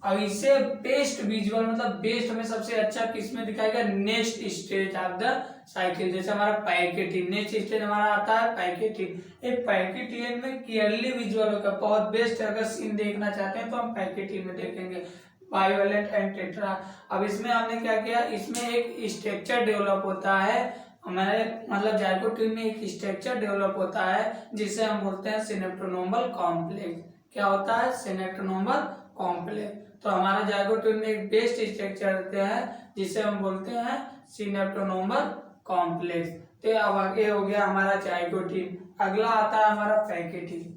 अब इसे बेस्ट विजुअल मतलब बेस्ट हमें सबसे अच्छा किसमें दिखाएगा? Next stage of the cycle. जैसे हमारा पैकेटिन, नेक्स्ट स्टेज हमारा आता है पैकेटिन। एक पैकेटिन में क्लियरली विजुअल होगा, बहुत बेस्ट है। अगर सीन देखना चाहते हैं तो हम पैकेटिन में देखेंगे, बाईवैलेंट एंड टेट्रा। अब इसमें हमने क्या किया, इसमें एक स्ट्रक्चर डेवलप होता है हमारे मतलब जाइगोटीन में एक स्ट्रक्चर डेवलप होता है जिसे हम बोलते हैं सिनेप्टोनोमल कॉम्प्लेक्स। क्या होता है? Synaptonemal complex. तो हमारा जाइगोटीन में एक बेस्ट स्ट्रक्चर होता है जिसे हम बोलते हैं सिनेप्टोनोमल कॉम्प्लेक्स। तो अब आगे हो गया हमारा जाइगोटीन। अगला आता है हमारा पैकेटिन।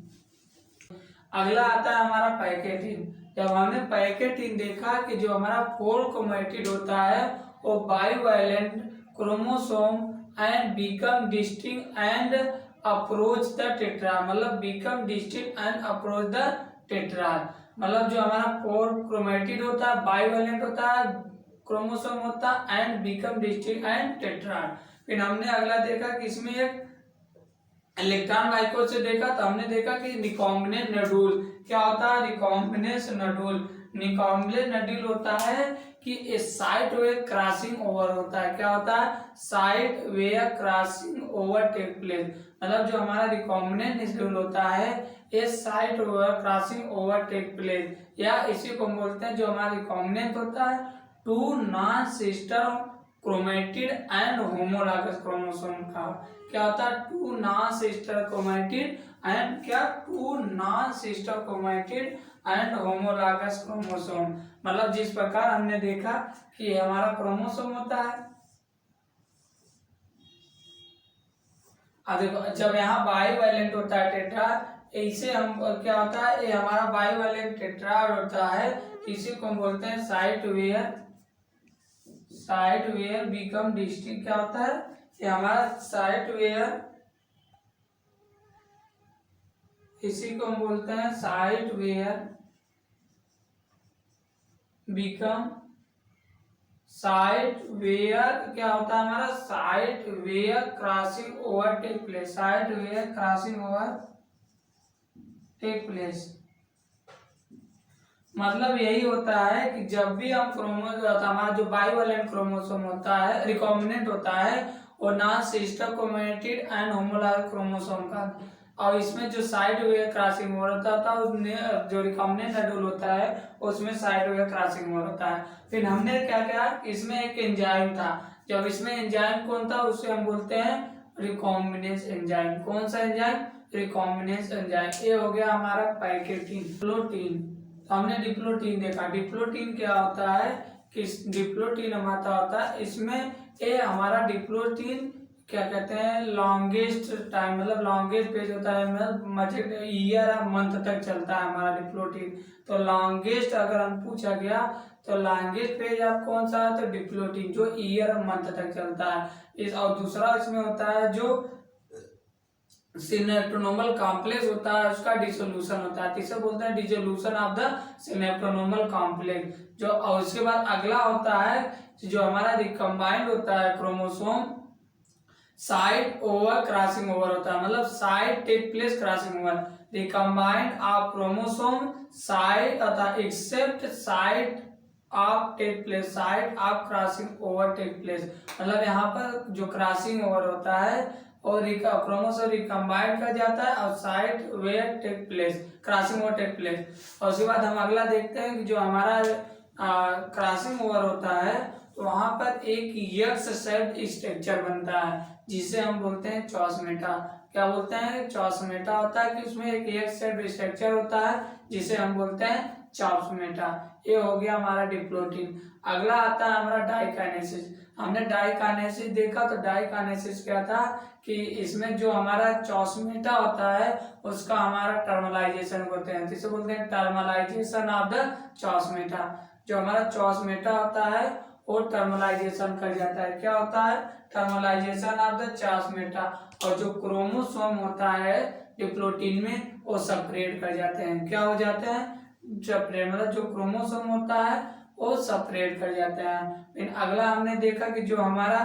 अगला आता है हमारा पैकेटिन। जब हमने पैकेटिन देखा कि जो हमारा फोर क्रोमैटिड होता है वो bivalent chromosome and become distinct and approach the tetra, मतलब become distinct and approach the tetra, मतलब जो हमारा फोर क्रोमैटिड होता है, बाईवैलेंट होता है, क्रोमोसोम होता है and become distinct and tetrad. फिर हमने अगला देखा कि इसमें एक इलेक्ट्रॉन माइक्रो से देखा तो हमने देखा कि रिकॉम्बिनेंट नोड्यूल। क्या होता है? Recombinant nodule. रिकॉम्बिनेंट नोड्यूल होता है कि साइट वे क्रॉसिंग ओवर होता है। क्या होता है? साइट वे क्रॉसिंग ओवर टेक प्लेस, मतलब जो हमारा रिकॉम्बिनेंट नोड्यूल होता है ये साइट वे क्रॉसिंग ओवर टेक प्लेस, या इसी को बोलते हैं जो हमारा रिकॉम्बिनेंट होता है two non sister chromatid and homologous chromosome का। क्या होता है? Two non sister chromatid and क्या? Two non sister chromatid and homologous chromosome. मतलब जिस प्रकार हमने देखा कि हमारा क्रोमोसोम होता है, देखो जब यहाँ बाईवैलेंट होता है टेट्रा, इसे हम क्या होता है, ये हमारा बाईवैलेंट टेट्राड होता है, इसी को हम बोलते हैं साइट वेयर बिकम डिस्टिंक्ट। क्या होता है? ये हमारा साइट वेयर, इसी को हम बोलते हैं site where become, site where क्या होता है हमारा? Site where crossing over take place, site where crossing over take place. मतलब यही होता है कि जब भी हम हमारा जो बाईवैलेंट क्रोमोसोम होता है, रिकॉम्बिनेंट होता है, और non sister chromatid and homologous chromosome का, और इसमें जो साइड वे क्रॉसिंग ओवर होता है, जो रिकॉम्बिनेंट नोड्यूल होता है उसमें साइड वे क्रॉसिंग ओवर होता है। फिर हमने क्या किया, इसमें एक एंजाइम था, जब इसमें एंजाइम कौन था उसे हम बोलते हैं रिकॉम्बिनेंस एंजाइम। कौन सा एंजाइम? Recombinants enzyme. ये हो गया हमारा पैकेटिन। डिप्लोटीन, हमने डिप्लोटीन देखा। डिप्लोटीन क्या होता है कि डिप्लोटीन हमारा होता है, इसमें ये हमारा डिप्लोटीन क्या कहते हैं, लॉन्गेस्ट टाइम मतलब लॉन्गेस्ट पेज होता है, मतलब ईयर मंथ तक चलता है हमारा डिप्लोटीन। तो लॉन्गेस्ट अगर हम पूछा गया तो लॉन्गेस्ट पेज आप कौन सा है, तो डिप्लोटीन, जो ईयर मंथ तक चलता है। इस और दूसरा इसमें होता है जो सिनेप्टोनोमल कॉम्प्लेक्स होता है, उसका डिसोल्यूशन होता है, इसे बोलते हैं dissolution of the synaptonemal complex. जो और उसके बाद अगला होता है जो हमारा रिकम्बाइंड होता है chromosome, side over crossing over होता है, मतलब side take place crossing over, recombined of chromosome side अतः except side of take place, side of crossing over take place, मतलब यहाँ पर जो क्रॉसिंग ओवर होता है और क्रोमोसोम रिकम्बाइंड कर जाता है और side where take place, crossing over take place. और उसके बाद हम अगला देखते हैं कि जो हमारा क्रॉसिंग ओवर होता है तो वहां पर एक यक्ष शेप्ड स्ट्रक्चर बनता है जिसे हम बोलते हैं चॉसमेटा। क्या बोलते हैं? चॉसमेटा होता है कि उसमें एक यक्ष शेप्ड स्ट्रक्चर होता है जिसे हम बोलते हैं चॉसमेटा। ये हो गया हमारा डिप्लोटिन। अगला आता है हमारा डाइकाइनेसिस। हमने डाइकाइनेसिस देखा तो डाइकाइनेसिस क्या था कि इसमें जो हमारा चॉसमेटा होता है उसका हमारा टर्मलाइजेशन होते हैं, जिसे बोलते हैं टर्मलाइजेशन ऑफ द चॉसमेटा। जो हमारा चॉसमेटा होता है वो टर्मलाइजेशन कर जाता है। क्या होता है? टर्मलाइजेशन ऑफ द चॉसमेटा। और जो क्रोमोसोम होता है डिप्लोटिन में वो सेपरेट कर जाते हैं। क्या हो जाते हैं? सेपरेट, मतलब जो क्रोमोसोम होता है वो सेपरेट कर जाते हैं। फिर अगला हमने देखा कि जो हमारा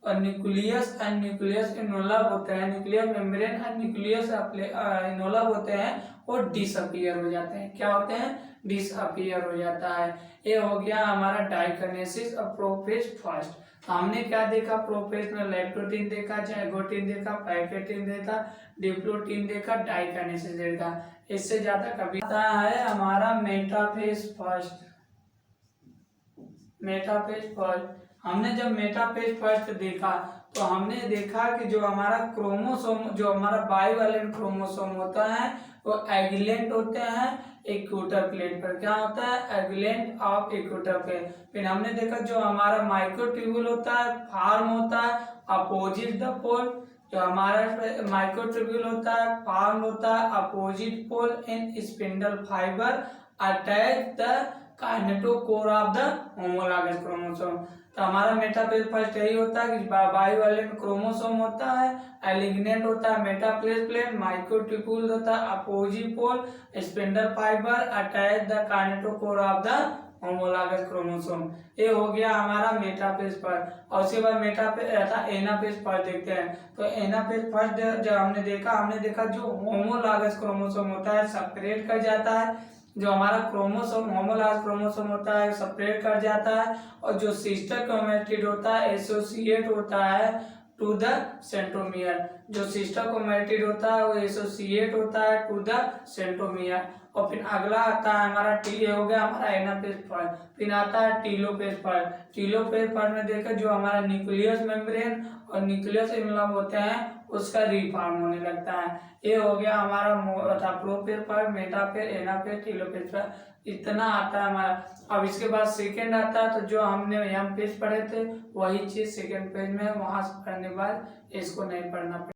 न्यूक्लियस एंड न्यूक्लियस इनवॉल्व होते हैं, nuclear membrane and nucleus involve होते हैं वो डिसअपीयर हो जाते हैं। क्या होते हैं? डिसअपीयर हो जाता है। ये हो गया हमारा डाइकाइनेसिस और प्रोफेज फर्स्ट। हमने क्या देखा? प्रोफेज में लैक्टोटिन देखा, जाइगोटिन देखा, पैकेटिन देखा, डिप्लोटिन देखा, डाइकाइनेसिस देखा। इससे ज्यादा कभी आता है हमारा मेटाफेज फर्स्ट। मेटाफेज फर्स्ट, हमने जब मेटाफेज फर्स्ट देखा तो हमने देखा कि जो हमारा क्रोमोसोम, जो हमारा बाइवैलेंट क्रोमोसोम होता है वो एगिलेंट होते हैं इक्वेटर प्लेट पर। क्या होता है? एगिलेंट ऑफ इक्वेटर प्लेट। फिर हमने देखा जो हमारा माइक्रोट्यूब्यूल होता है फार्म होता है अपोजिट द पोल। जो हमारा माइक्रोट्यूब्यूल होता है फार्म होता है opposite pole in spindle fibre attach the kinetochore of the homologous chromosome. तो हमारा मेटाफेज फर्स्ट यही होता है कि बाइवैलेंट क्रोमोसोम होता है, एलिग्नेंट होता है मेटाफेज प्लेट, माइक्रोट्यूब्यूल होता है opposite pole, spindle fibre attach the kinetochore of the homologous chromosome. ये हो गया हमारा मेटाफेज फर्स्ट। और उसके बाद एनाफेज फर्स्ट देखते हैं। तो एनाफेज फर्स्ट जब हमने देखा जो होमोलॉगस क्रोमोसोम होता है सेपरेट कर जाता है। जो हमारा क्रोमोसोम होमोलॉगस क्रोमोसोम होता है सेपरेट कर जाता है। और जो सिस्टर क्रोमैटिड होता है एसोसिएट होता है टू द सेंट्रोमियर। जो सिस्टर क्रोमैटिड होता है वो एसोसिएट होता है टू द सेंट्रोमियर। और फिर अगला आता है हमारा हो गया हमारा एनाफेज फर्स्ट। फिर आता है टीलोफेज फर्स्ट। टीलोफेज फर्स्ट में देखा जो हमारा न्यूक्लियस मेम्ब्रेन और न्यूक्लियस इनवॉल्व होते हैं उसका रिफॉर्म होने लगता है। ये हो गया हमारा prophase first, metaphase, anaphase, telophase first. इतना आता है हमारा। अब इसके बाद सेकेंड आता है तो जो हमने यहाँ पेज पढ़े थे वही चीज सेकेंड पेज में, वहां से पढ़ने के बाद इसको नहीं पढ़ना।